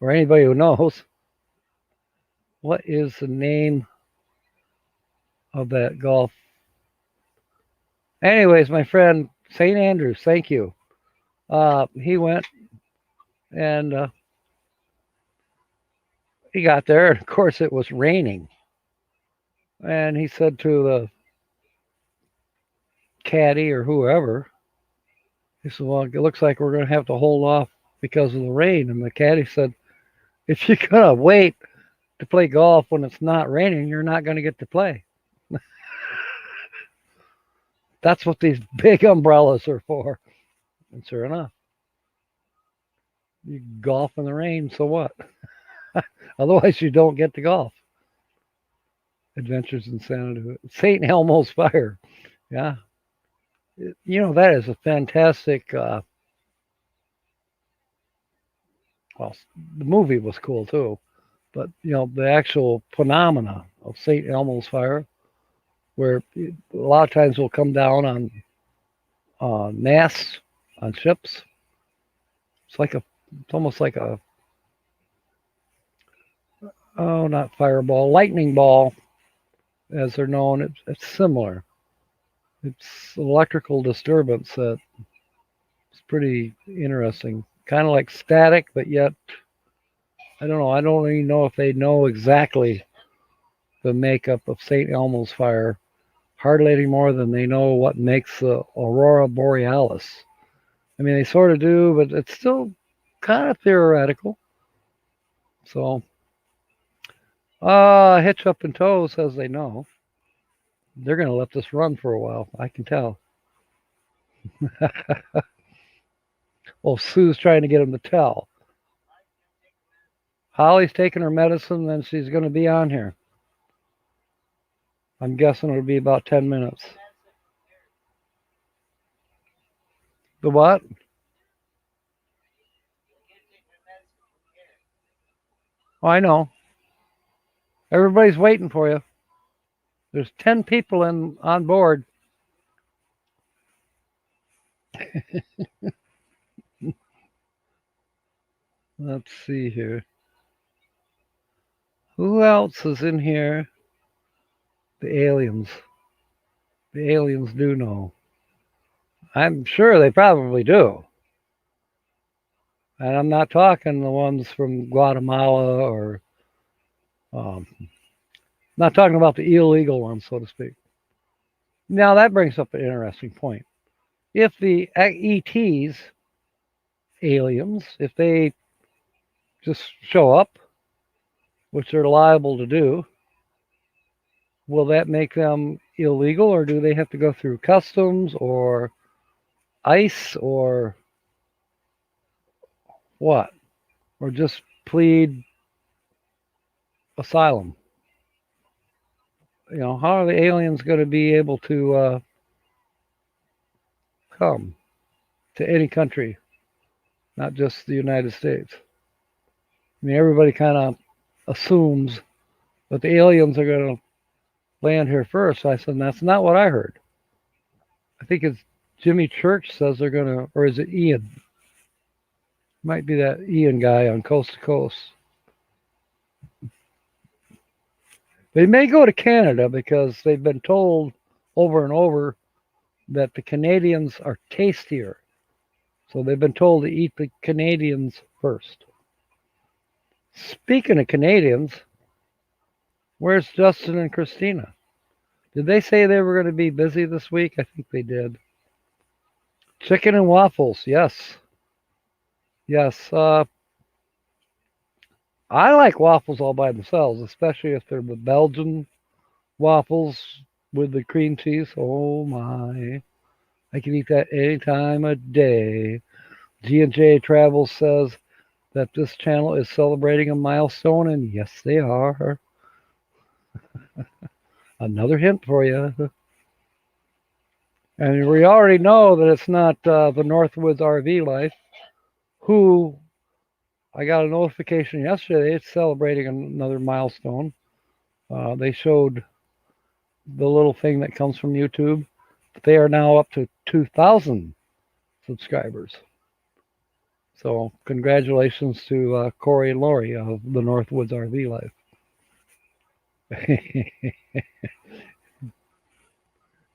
or anybody who knows. What is the name of that golf? Anyways, my friend St. Andrews, thank you. He went and he got there, and of course it was raining. And he said to the caddy or whoever, he said, well, it looks like we're going to have to hold off because of the rain. And the caddy said, if you're going to wait to play golf when it's not raining, you're not going to get to play. That's what these big umbrellas are for. And sure enough, you golf in the rain, so what? Otherwise, you don't get to golf. Adventures in St. Elmo's Fire. Yeah. You know, that is a fantastic, well, the movie was cool too, but, you know, the actual phenomena of St. Elmo's Fire, where a lot of times will come down on masts on ships. It's almost like a, oh, not fireball, lightning ball, as they're known. It's similar. It's electrical disturbance that is pretty interesting. Kind of like static, but yet, I don't know. I don't even know if they know exactly the makeup of St. Elmo's Fire. Hardly any more than they know what makes the Aurora Borealis. I mean, they sort of do, but it's still kind of theoretical. So, Hitch Up and Toe says they know. They're going to let this run for a while. I can tell. Well, Sue's trying to get him to tell. Holly's taking her medicine, then she's going to be on here. I'm guessing it'll be about 10 minutes. The what? Oh, I know. Everybody's waiting for you. There's 10 people on board. Let's see here. Who else is in here? The aliens. The aliens do know. I'm sure they probably do. And I'm not talking the ones from Guatemala or not talking about the illegal ones, so to speak. Now that brings up an interesting point. If the ETs, aliens, if they just show up, which they're liable to do, will that make them illegal, or do they have to go through customs or ICE or what? Or just plead asylum? How are the aliens going to be able to come to any country, not just the United States? I mean, everybody kind of assumes that the aliens are going to land here first. I said, that's not what I heard. I think it's Jimmy Church says they're going to, or is it Ian? Might be that Ian guy on Coast to Coast. They may go to Canada because they've been told over and over that the Canadians are tastier. So they've been told to eat the Canadians first. Speaking of Canadians, where's Justin and Christina? Did they say they were going to be busy this week? I think they did. Chicken and waffles, yes. Yes. I like waffles all by themselves, especially if they're the Belgian waffles with the cream cheese. Oh my. I can eat that any time of day. G&J Travel says that this channel is celebrating a milestone, and yes, they are. Another hint for you. And we already know that it's not the Northwoods RV Life, who I got a notification yesterday. It's celebrating another milestone. They showed the little thing that comes from YouTube. They are now up to 2,000 subscribers. So congratulations to Corey and Lori of the Northwoods RV Life.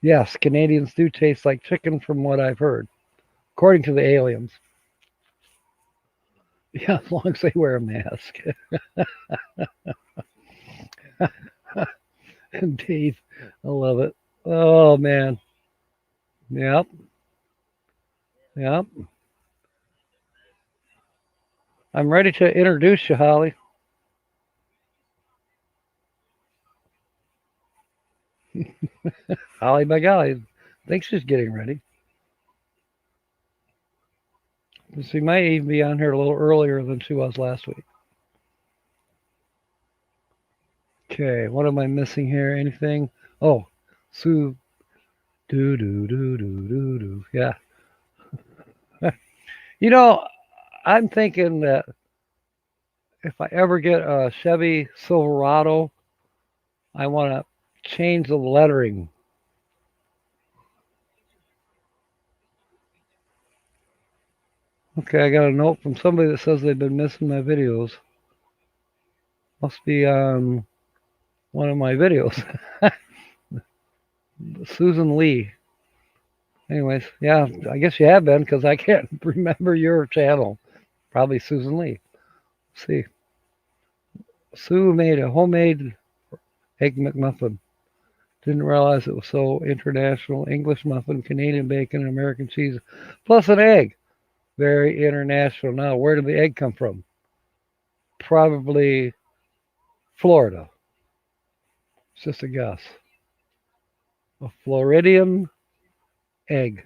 Yes, Canadians do taste like chicken from what I've heard, according to the aliens. Yeah, as long as they wear a mask. Dave, I love it. Oh, man. Yep. Yep. I'm ready to introduce you, Holly. Holly by golly, I think she's getting ready. She might even be on here a little earlier than she was last week. Okay, what am I missing here? Anything? Oh, Sue. Do. Yeah. I'm thinking that if I ever get a Chevy Silverado, I want to change the lettering. Okay, I got a note from somebody that says they've been missing my videos. Must be on one of my videos. Susan Lee. Anyways, yeah, I guess you have been because I can't remember your channel. Probably Susan Lee. Let's see. Sue made a homemade egg McMuffin. Didn't realize it was so international. English muffin, Canadian bacon, and American cheese, plus an egg. Very international. Now, where did the egg come from? Probably Florida. It's just a guess. A Floridian egg.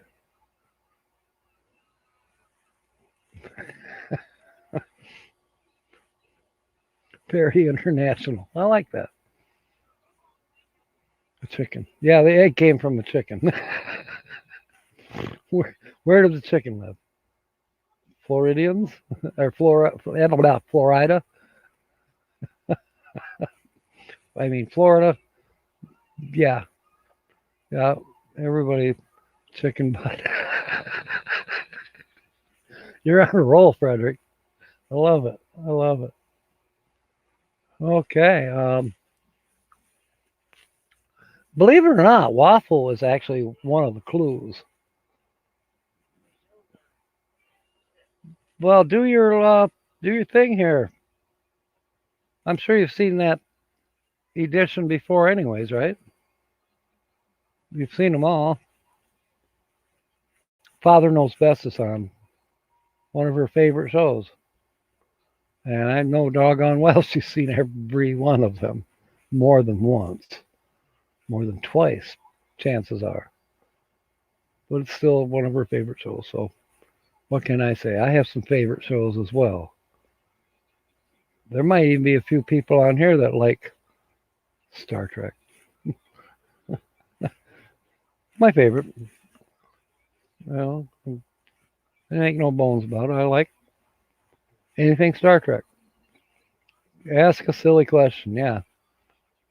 Very international. I like that. A chicken. Yeah, the egg came from a chicken. Where does the chicken live? Floridians? Or Florida? I mean, Florida. Yeah. Yeah. Everybody chicken butt. You're on a roll, Frederick. I love it. I love it. Okay. Believe it or not, waffle is actually one of the clues. Well, do your thing here. I'm sure you've seen that edition before, anyways, right? You've seen them all. Father Knows Best is on one of her favorite shows, and I know doggone well she's seen every one of them more than once, more than twice. Chances are, but it's still one of her favorite shows. So what can I say? I have some favorite shows as well. There might even be a few people on here that like Star Trek. My favorite. Well, there ain't no bones about it. I like anything Star Trek. Ask a silly question, yeah,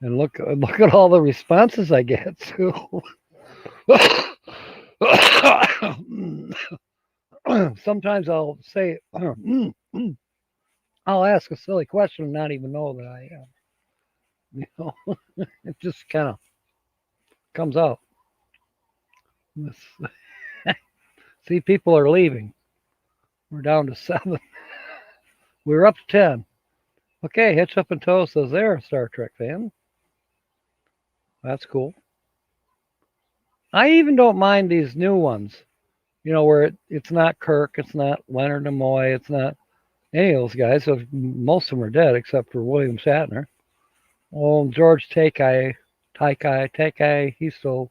and look at all the responses I get too. Sometimes I'll say, I'll ask a silly question and not even know that I am. You know, it just kind of comes out. See, people are leaving. We're down to 7. We're up to 10. Okay, Hitch Up and Toe says they're a Star Trek fan. That's cool. I even don't mind these new ones. You know, where it's not Kirk, it's not Leonard Nimoy, it's not any of those guys. So most of them are dead except for William Shatner. Oh, George Takei, he's still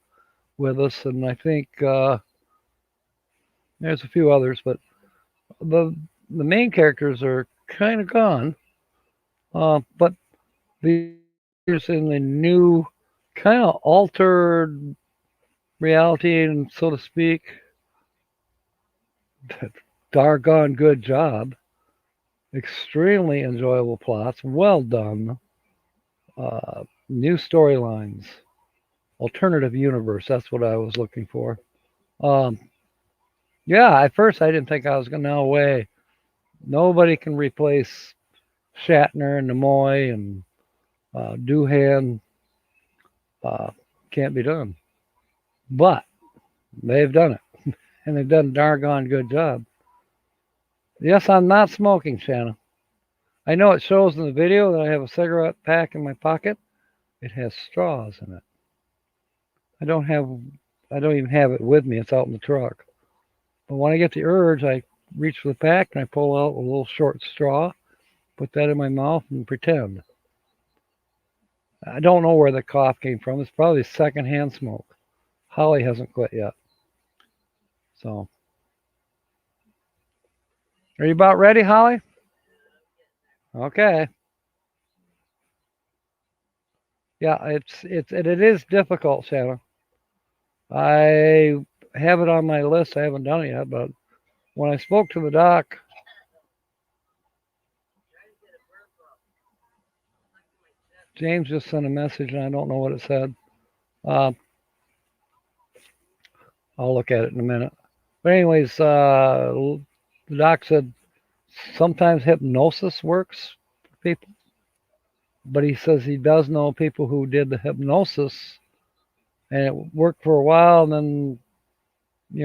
with us, and I think there's a few others, but the main characters are kind of gone. But the in the new kind of altered reality, and so to speak, doggone good job. Extremely enjoyable plots, well done. New storylines, alternative universe. That's what I was looking for. Um, yeah, at first I didn't think I was going to. No way. Nobody can replace Shatner and Nimoy and Doohan. Can't be done. But they've done it, and they've done a darn good job. Yes, I'm not smoking, Shanna. I know it shows in the video that I have a cigarette pack in my pocket. It has straws in it. I don't even have it with me. It's out in the truck. But when I get the urge, I reach for the pack and I pull out a little short straw, put that in my mouth and pretend. I don't know where the cough came from. It's probably secondhand smoke. Holly hasn't quit yet. So, are you about ready, Holly? Okay. Yeah, it is difficult, Shanna. I have it on my list. I haven't done it yet, but when I spoke to the doc, James just sent a message and I don't know what it said. I'll look at it in a minute. But anyways, the doc said sometimes hypnosis works for people, but he says he does know people who did the hypnosis and it worked for a while, and then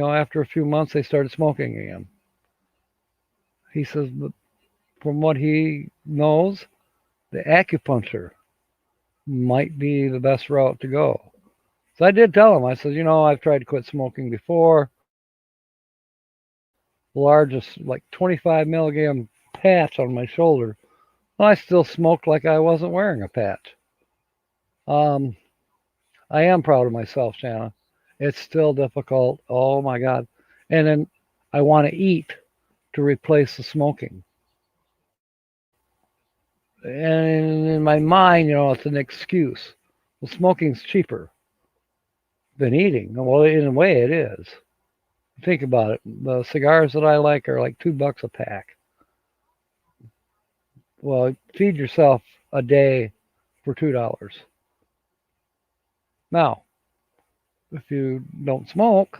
after a few months they started smoking again. He says, but from what he knows, the acupuncture might be the best route to go. So I did tell him, I said, I've tried to quit smoking before. The largest, like 25 milligram patch on my shoulder. I still smoked like I wasn't wearing a patch. I am proud of myself, Shanna. It's still difficult. Oh my God. And then I want to eat to replace the smoking. And in my mind, it's an excuse. Well, smoking's cheaper than eating. Well, in a way, it is. Think about it. The cigars that I like are like $2 a pack. Well, feed yourself a day for $2. Now, if you don't smoke,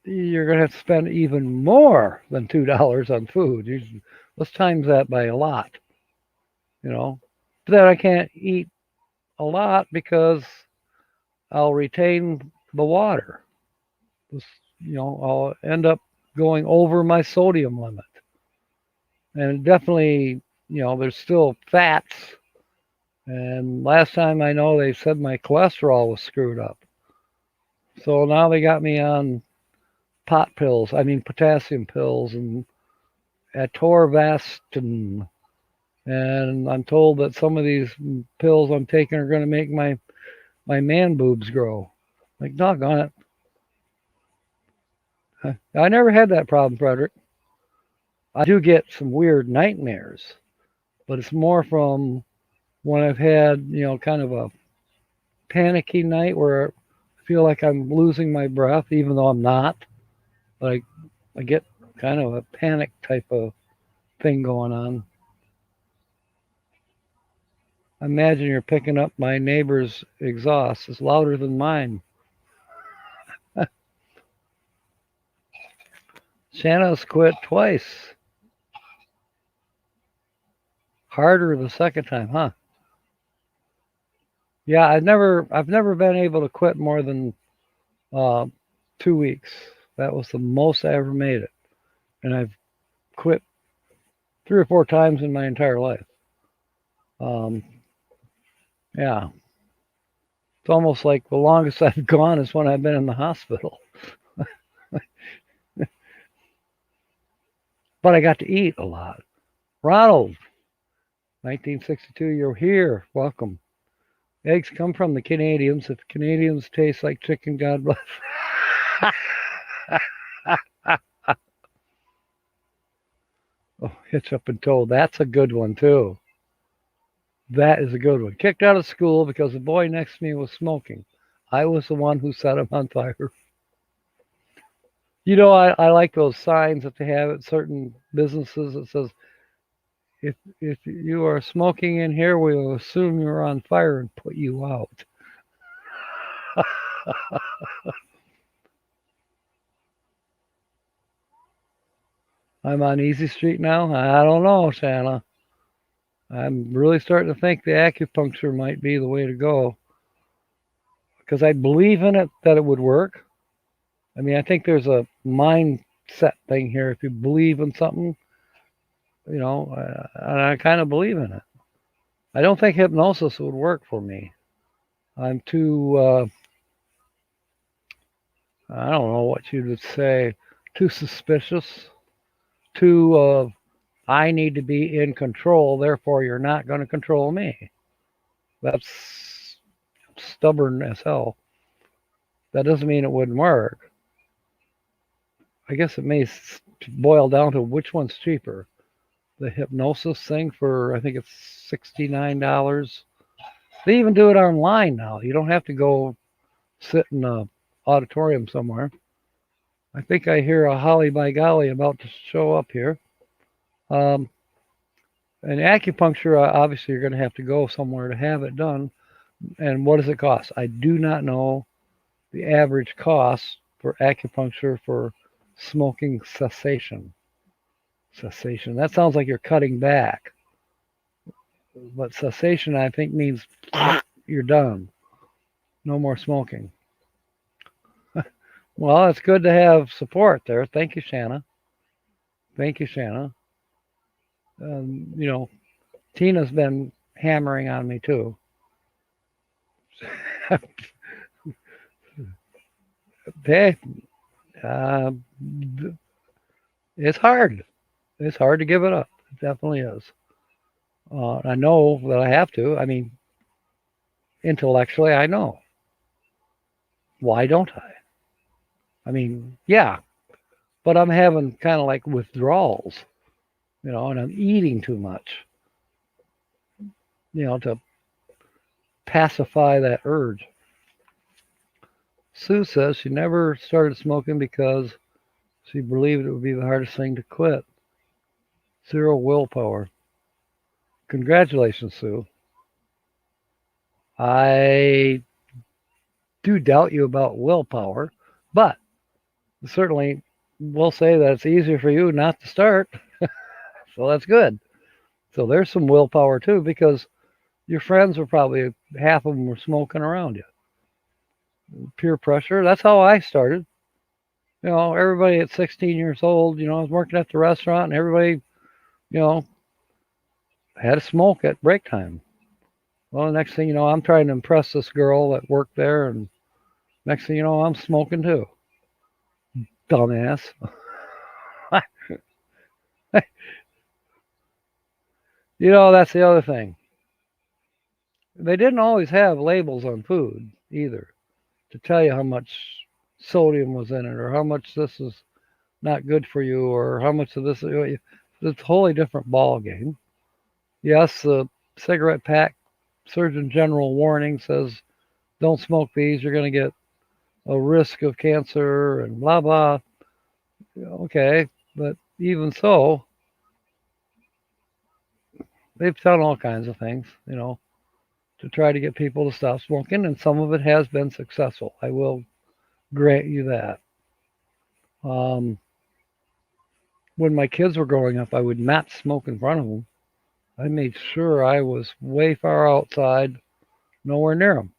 you're going to have to spend even more than $2 on food. Let's times that by a lot, you know. But then I can't eat a lot because I'll retain the water. I'll end up going over my sodium limit. And definitely, there's still fats. And last time I know, they said my cholesterol was screwed up. So now they got me on potassium pills and atorvastatin. And I'm told that some of these pills I'm taking are going to make my man boobs grow. Like, doggone it. I never had that problem, Frederick. I do get some weird nightmares, but it's more from when I've had, kind of a panicky night where I feel like I'm losing my breath, even though I'm not. But I get kind of a panic type of thing going on. I imagine you're picking up my neighbor's exhaust. It's louder than mine. Shanna's quit twice. Harder the second time, huh? Yeah, I've never been able to quit more than 2 weeks. That was the most I ever made it, and I've quit 3 or 4 times in my entire life. Yeah, it's almost like the longest I've gone is when I've been in the hospital. But I got to eat a lot. Ronald, 1962, you're here. Welcome. Eggs come from the Canadians. If Canadians taste like chicken, God bless. Oh, Hitch Up and Told. That's a good one, too. That is a good one. Kicked out of school because the boy next to me was smoking. I was the one who set him on fire. I like those signs that they have at certain businesses that says, if you are smoking in here, we will assume you're on fire and put you out. I'm on Easy Street now? I don't know, Shanna. I'm really starting to think the acupuncture might be the way to go. Because I believe in it that it would work. I mean, I think there's a mindset thing here. If you believe in something, I kind of believe in it. I don't think hypnosis would work for me. I'm too, I don't know what you would say, too suspicious, too, I need to be in control, therefore you're not going to control me. That's stubborn as hell. That doesn't mean it wouldn't work. I guess it may boil down to which one's cheaper. The hypnosis thing for, I think it's $69. They even do it online now. You don't have to go sit in an auditorium somewhere. I think I hear a holly by golly about to show up here. And acupuncture, obviously, you're going to have to go somewhere to have it done. And what does it cost? I do not know the average cost for acupuncture for smoking cessation. Cessation. That sounds like you're cutting back. But cessation, I think, means you're done. No more smoking. Well, it's good to have support there. Thank you, Shanna. Thank you, Shanna. Tina's been hammering on me too. Hey, it's hard. It's hard to give it up. It definitely is. I know that I have to. I mean, intellectually, I know. Why don't I? I mean, yeah, but I'm having kind of like withdrawals, and I'm eating too much, to pacify that urge. Sue says she never started smoking because she believed it would be the hardest thing to quit. 0 willpower. Congratulations, Sue. I do doubt you about willpower, but certainly will say that it's easier for you not to start. So that's good. So there's some willpower too, because your friends were probably half of them were smoking around you. Peer pressure. That's how I started. Everybody at 16 years old, I was working at the restaurant and everybody, you know, had a smoke at break time. Well, the next thing you know, I'm trying to impress this girl that worked there, and next thing you know, I'm smoking too. Dumbass. That's the other thing. They didn't always have labels on food either to tell you how much sodium was in it or how much this is not good for you or how much of this. It's a totally different ball game. Yes, the cigarette pack Surgeon General warning says don't smoke these. You're going to get a risk of cancer and blah blah. Okay, but even so, they've done all kinds of things, to try to get people to stop smoking, and some of it has been successful. I will grant you that. Um, when my kids were growing up, I would not smoke in front of them. I made sure I was way far outside, nowhere near them.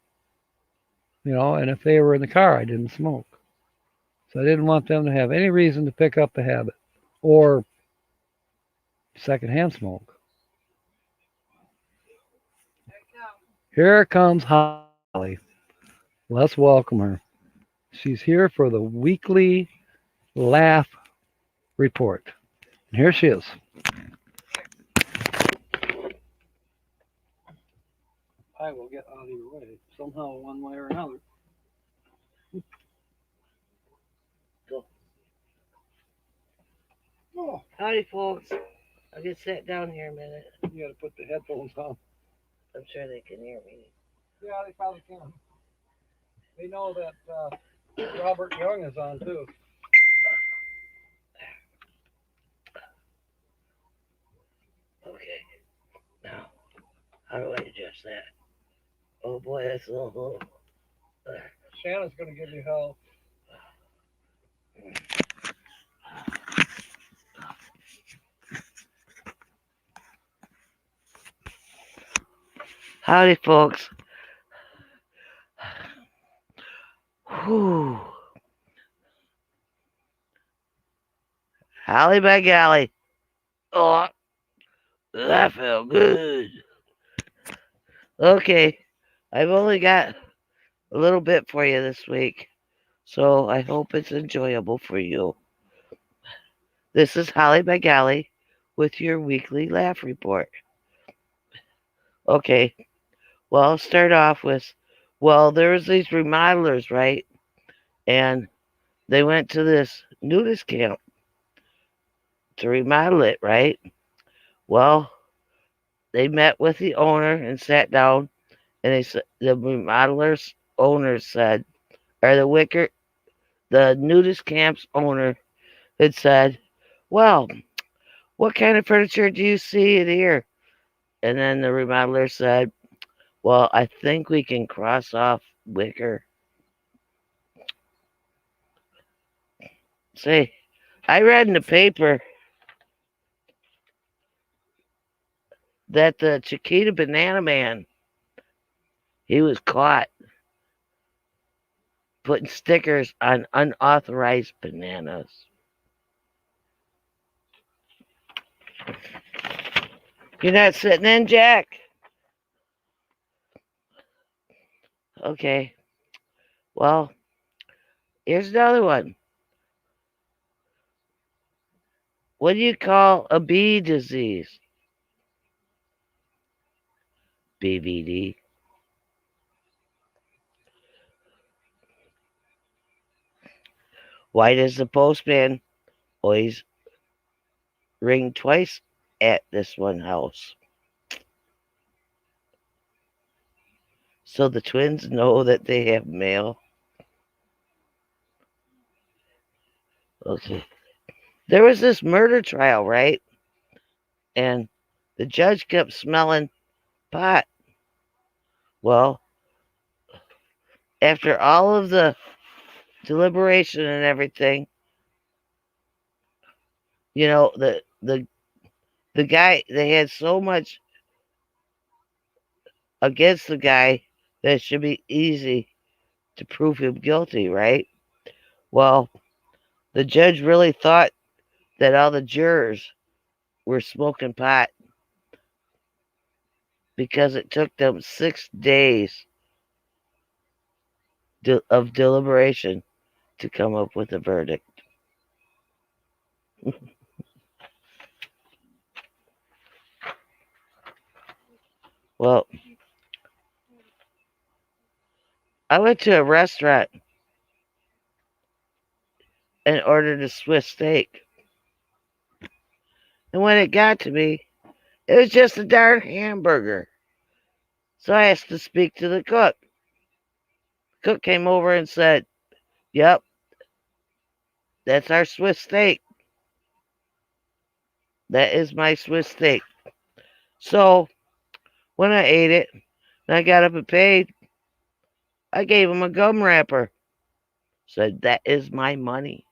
And if they were in the car, I didn't smoke. So I didn't want them to have any reason to pick up the habit or secondhand smoke. Here comes Holly. Let's welcome her. She's here for the weekly laugh report. And here she is. I will get out of your way somehow, one way or another.
Go. Oh. Howdy, folks. I'll get sat down here a minute.
You got to put the headphones on.
I'm sure they can hear me.
Yeah, they probably can. They know that Robert Young is on too.
Okay. Now, how do I adjust that? Oh boy, that's a little.
Shannon's going to give you hell.
Howdy, folks. Whew. Holly by golly. Oh, that felt good. Okay, I've only got a little bit for you this week, so I hope it's enjoyable for you. This is Holly by golly with your weekly laugh report. Okay, well, I'll start off with, there was these remodelers, right? And they went to this nudist camp to remodel it, right? Well, they met with the owner and sat down, and the remodelers owner said, or the nudist camp's owner had said, well, what kind of furniture do you see in here? And then the remodeler said, well, I think we can cross off wicker. See, I read in the paper that the Chiquita Banana Man, he was caught putting stickers on unauthorized bananas. You're not sitting in, Jack? Okay. Well, here's another one. What do you call a bee disease? BVD. Why does the postman always ring twice at this one house? So the twins know that they have mail. Okay. There was this murder trial, right? And the judge kept smelling pot. Well, after all of the deliberation and everything, you know, the guy, they had so much against the guy that it should be easy to prove him guilty, right? Well, the judge really thought that all the jurors were smoking pot because it took them 6 days of deliberation to come up with a verdict. Well, I went to a restaurant and ordered a Swiss steak. And when it got to me, it was just a darn hamburger. So I asked to speak to the cook. The cook came over and said, "Yep, that's our Swiss steak. That is my Swiss steak." So when I ate it and I got up and paid, I gave him a gum wrapper. Said, "That is my money."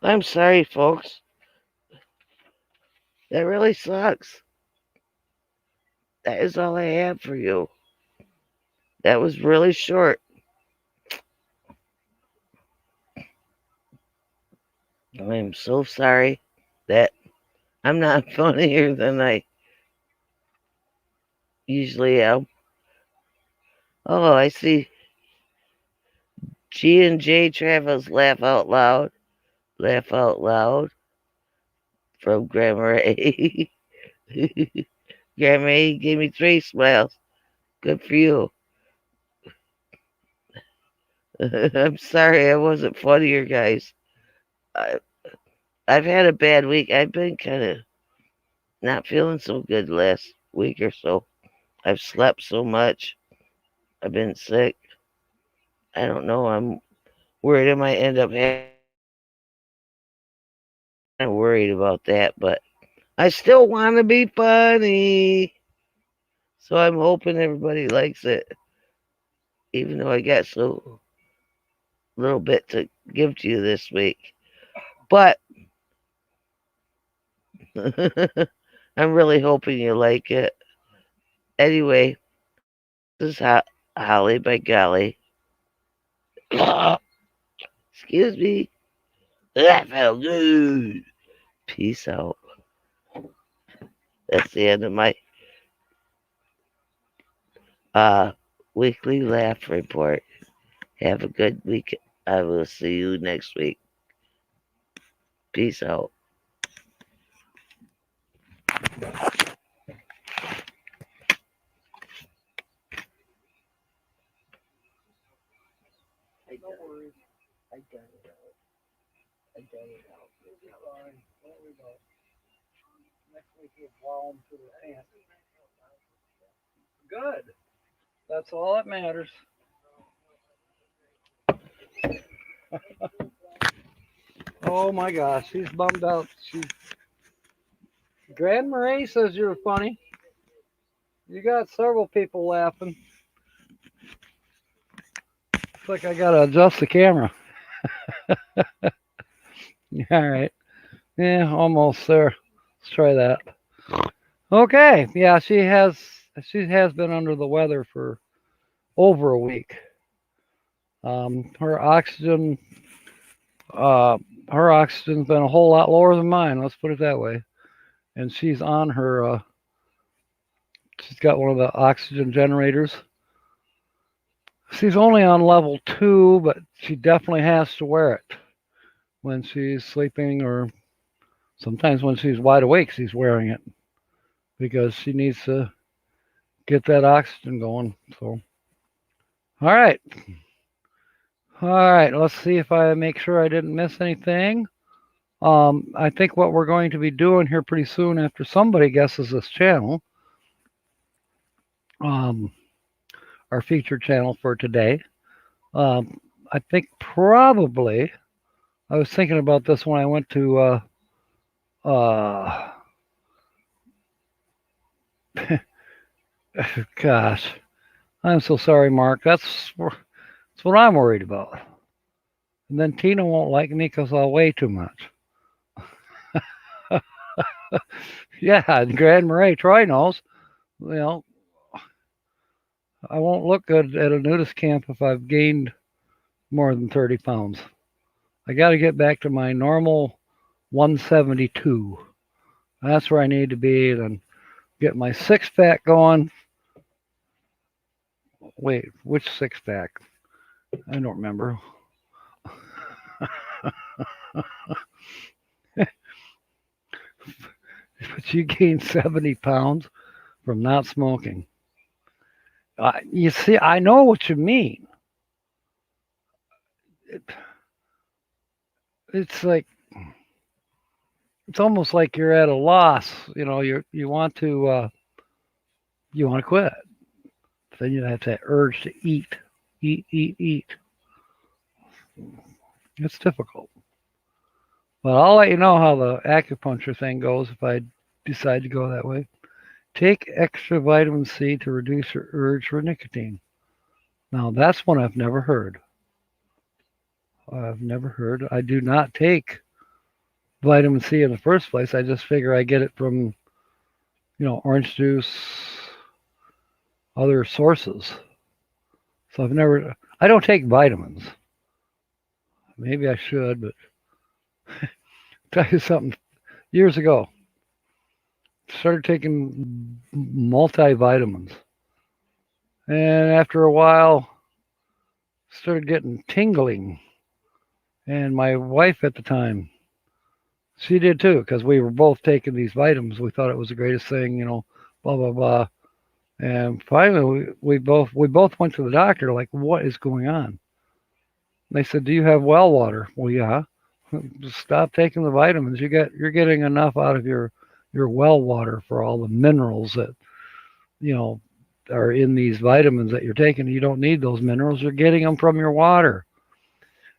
I'm sorry, folks. That really sucks. That is all I have for you. That was really short. I'm so sorry that I'm not funnier than I usually am. Oh, I see G and J Travels laugh out loud. Laugh out loud from Grandma A. Grandma A gave me 3 smiles. Good for you. I'm sorry I wasn't funnier, guys. I, I've had a bad week. I've been kind of not feeling so good last week or so. I've slept so much. I've been sick. I don't know. I'm worried I might end up having. I'm worried about that, but I still want to be funny. So I'm hoping everybody likes it, even though I got so little bit to give to you this week. But I'm really hoping you like it. Anyway, this is Holly by golly. Excuse me. That felt good. Peace out. That's the end of my weekly laugh report. Have a good week. I will see you next week. Peace out.
No worries.
I got it out. I got it out.
Fine. There we go. Next week we'll plow them to the ant. Good. That's all that matters. Oh my gosh, she's bummed out. Grand Marie says you're funny. You got several people laughing. Looks like I gotta adjust the camera. All right. Yeah, almost there. Let's try that. Okay. Yeah, she has been under the weather for over a week. Her oxygen uh her oxygen's been a whole lot lower than mine, let's put it that way. And she's on her she's got one of the oxygen generators. She's only on level 2, but she definitely has to wear it when she's sleeping, or sometimes when she's wide awake she's wearing it because she needs to get that oxygen going. So all right. All right, let's see if I make sure I didn't miss anything. I think what we're going to be doing here pretty soon after somebody guesses this channel, um, our featured channel for today, I think probably I was thinking about this when I went to gosh, I'm so sorry, Mark. That's what I'm worried about. And then Tina won't like me because I'll weigh too much. Yeah, and Grand Marais, Troy knows. You know, I won't look good at a nudist camp if I've gained more than 30 pounds. I got to get back to my normal 172. That's where I need to be, and get my six pack going. Wait, which six pack? I don't remember. But you gained 70 pounds from not smoking. You see, I know what you mean. It's like it's almost like you're at a loss. You want to quit. Then you have that urge to eat, eat, eat, eat. It's difficult. But I'll let you know how the acupuncture thing goes if I decide to go that way. Take extra vitamin C to reduce your urge for nicotine. Now, that's one I've never heard. I do not take vitamin C in the first place. I just figure I get it from, orange juice, other sources. So I don't take vitamins. Maybe I should, but tell you something. Years ago, started taking multivitamins. And after a while, started getting tingling. And my wife at the time, she did too, because we were both taking these vitamins. We thought it was the greatest thing, blah, blah, blah. And finally, we both went to the doctor, like, what is going on? They said, do you have well water? Well, yeah. Just stop taking the vitamins. You're getting enough out of your well water for all the minerals that, are in these vitamins that you're taking. You don't need those minerals. You're getting them from your water.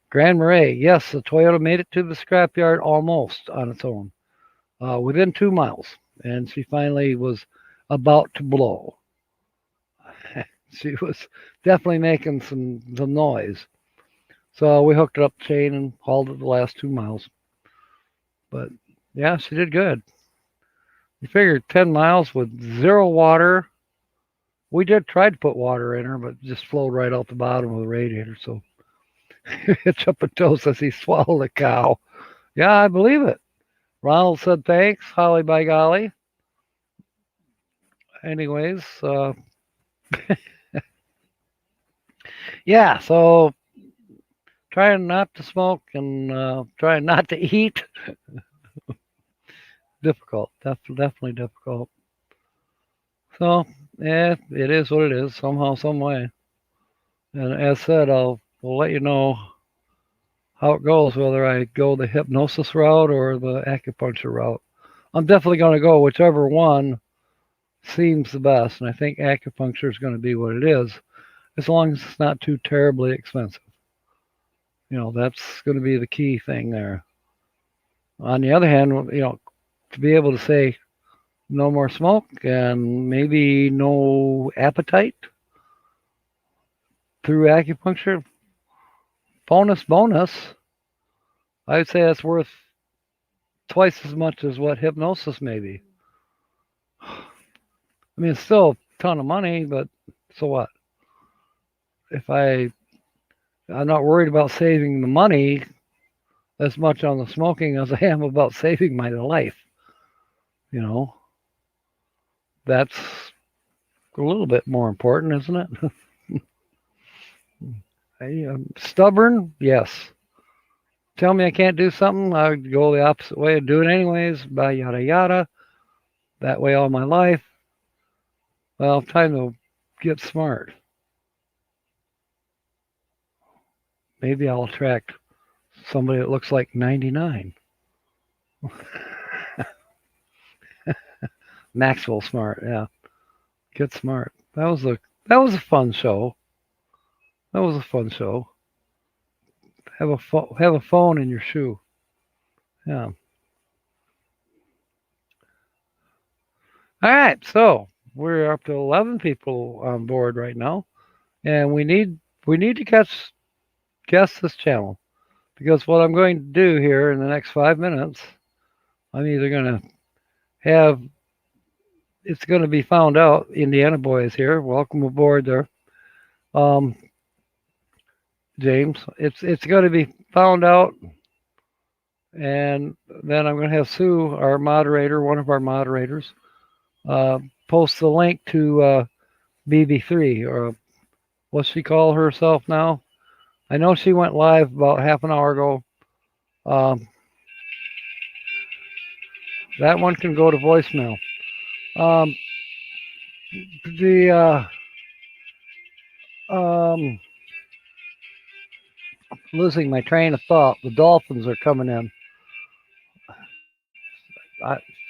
Grand Marais, yes, the Toyota made it to the scrapyard almost on its own, within 2 miles. And she finally was about to blow. She was definitely making some noise. So we hooked it up the chain and hauled it the last 2 miles. But yeah, she did good. You figured 10 miles with zero water. We did try to put water in her, but it just flowed right out the bottom of the radiator. So it's up and toe says he swallowed a cow. Yeah, I believe it. Ronald said thanks. Holly by golly. Anyways, yeah, so trying not to smoke and trying not to eat. Difficult. Definitely difficult. So, yeah, it is what it is, somehow, some way. And as said, we'll let you know how it goes, whether I go the hypnosis route or the acupuncture route. I'm definitely going to go whichever one seems the best, and I think acupuncture is going to be what it is, as long as it's not too terribly expensive. That's going to be the key thing there. On the other hand, to be able to say no more smoke and maybe no appetite through acupuncture, bonus. I would say that's worth twice as much as what hypnosis may be. I mean, it's still a ton of money, but so what? If I'm not worried about saving the money as much on the smoking as I am about saving my life. That's a little bit more important, isn't it? Stubborn, yes. Tell me I can't do something, I would go the opposite way and do it anyways, by yada yada. That way all my life. Well, time to get smart. Maybe I'll attract somebody that looks like 99. Maxwell Smart, yeah. Get smart. That was a fun show. have a phone in your shoe. Yeah. All right, so we're up to 11 people on board right now, and we need to guess this channel, because what I'm going to do here in the next 5 minutes, I'm either going to have it's going to be found out. Indiana boy is here. Welcome aboard there, um, James. It's going to be found out, and then I'm going to have Sue, our moderator, one of our moderators, post the link to BB3, or what's she call herself now? I know she went live about half an hour ago. That one can go to voicemail. The losing my train of thought. The dolphins are coming in.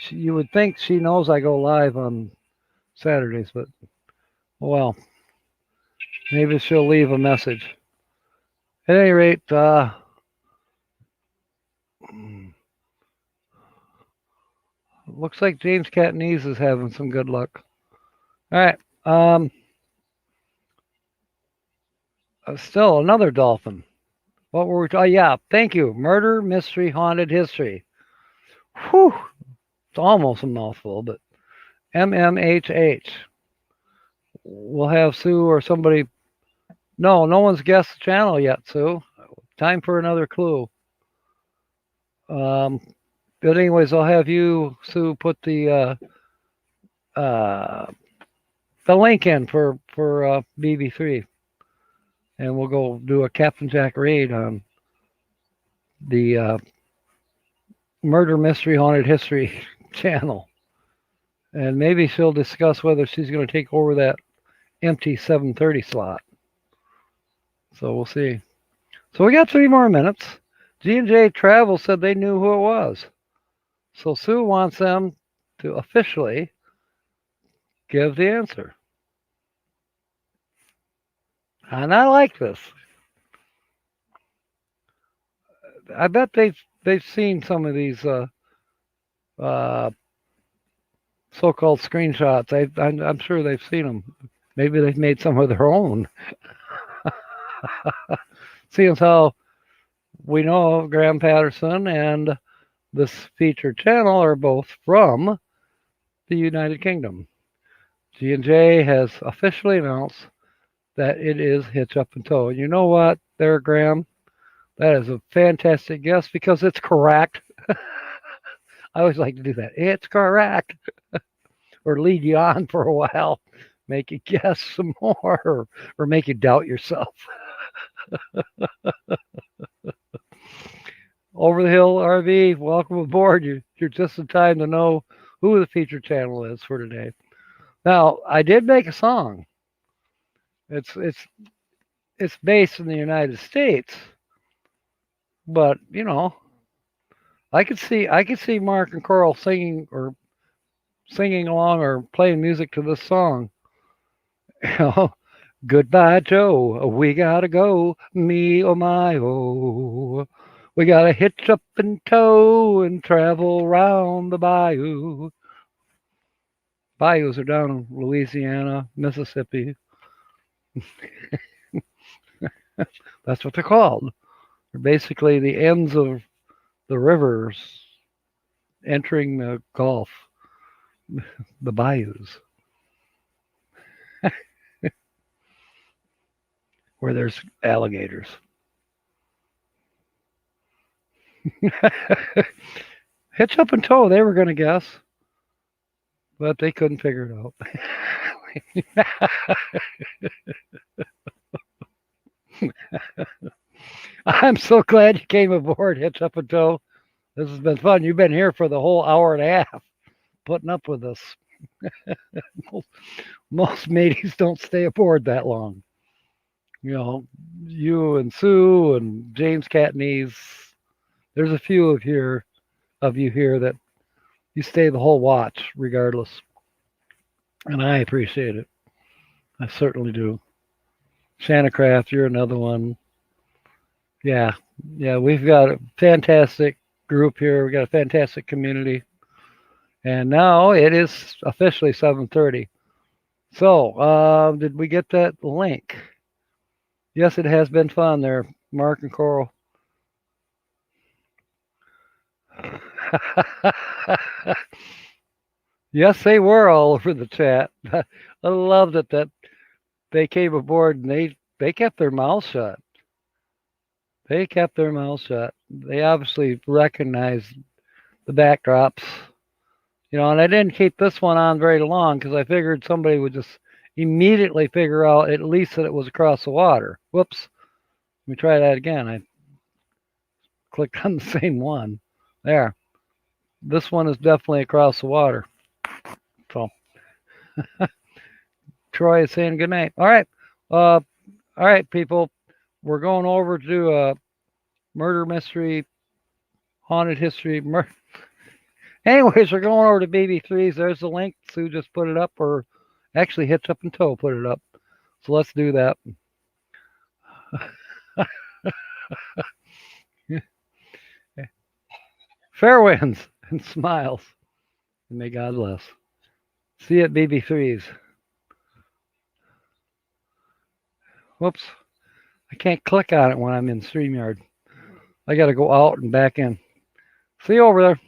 You would think she knows I go live on Saturdays, but well, maybe she'll leave a message. At any rate, looks like James Catanese is having some good luck. All right. Still another dolphin. What were we talking? Yeah, thank you. Murder, mystery, haunted history. Whew. It's almost a mouthful, but MMHH. We'll have Sue or somebody. No one's guessed the channel yet, Sue. Time for another clue. But anyways, I'll have you, Sue, put the link in for BB3, and we'll go do a Captain Jack raid on the Murder, Mystery, Haunted History channel, and maybe she'll discuss whether she's going to take over that empty 7:30 slot. So we'll see. So we got 3 more minutes. G&J Travel said they knew who it was. So Sue wants them to officially give the answer. And I like this. I bet they've seen some of these so-called screenshots. I'm sure they've seen them. Maybe they've made some of their own. Seeing as how we know Graham Patterson and this featured channel are both from the United Kingdom. G&J has officially announced that it is Hitch Up and Tow. You know what, there, Graham? That is a fantastic guess because it's correct. I always like to do that. It's correct. Or lead you on for a while, make you guess some more, or make you doubt yourself. Over the Hill RV, welcome aboard. You're just in time to know who the featured channel is for today. Now, I did make a song. It's based in the United States, but you know, I could see Mark and Coral singing along or playing music to this song. You know, goodbye, Joe. We gotta go. Me, oh my, oh. We gotta hitch up and tow and travel round the bayou. Bayous are down in Louisiana, Mississippi. That's what they're called. They're basically the ends of the rivers entering the Gulf, the bayous, where there's alligators. Hitch Up and Tow, they were going to guess, but they couldn't figure it out. I'm so glad you came aboard, Hitch Up and Tow. This has been fun. You've been here for the whole hour and a half, putting up with us. Most mateys don't stay aboard that long. You know, you and Sue and James Catanese. There's a few of you here that you stay the whole watch, regardless, and I appreciate it. I certainly do. Shanacraft, you're another one. Yeah, yeah, we've got a fantastic group here. We got a fantastic community, and now it is officially 7:30. So, did we get that link? Yes, it has been fun there, Mark and Coral. Yes, they were all over the chat. I loved it that they came aboard and they kept their mouths shut. They kept their mouths shut. They obviously recognized the backdrops, and I didn't keep this one on very long because I figured somebody would just immediately figure out at least that it was across the water. Whoops. Let me try that again. I clicked on the same one. There. This one is definitely across the water. So Troy is saying good night. All right. All right, people. We're going over to murder mystery, haunted history. Anyways, we're going over to BB3s. There's the link. Sue just put it up, or actually Hitch Up and Toe put it up. So let's do that. Fair winds and smiles. And may God bless. See you at BB3s. Whoops. I can't click on it when I'm in StreamYard. I got to go out and back in. See you over there.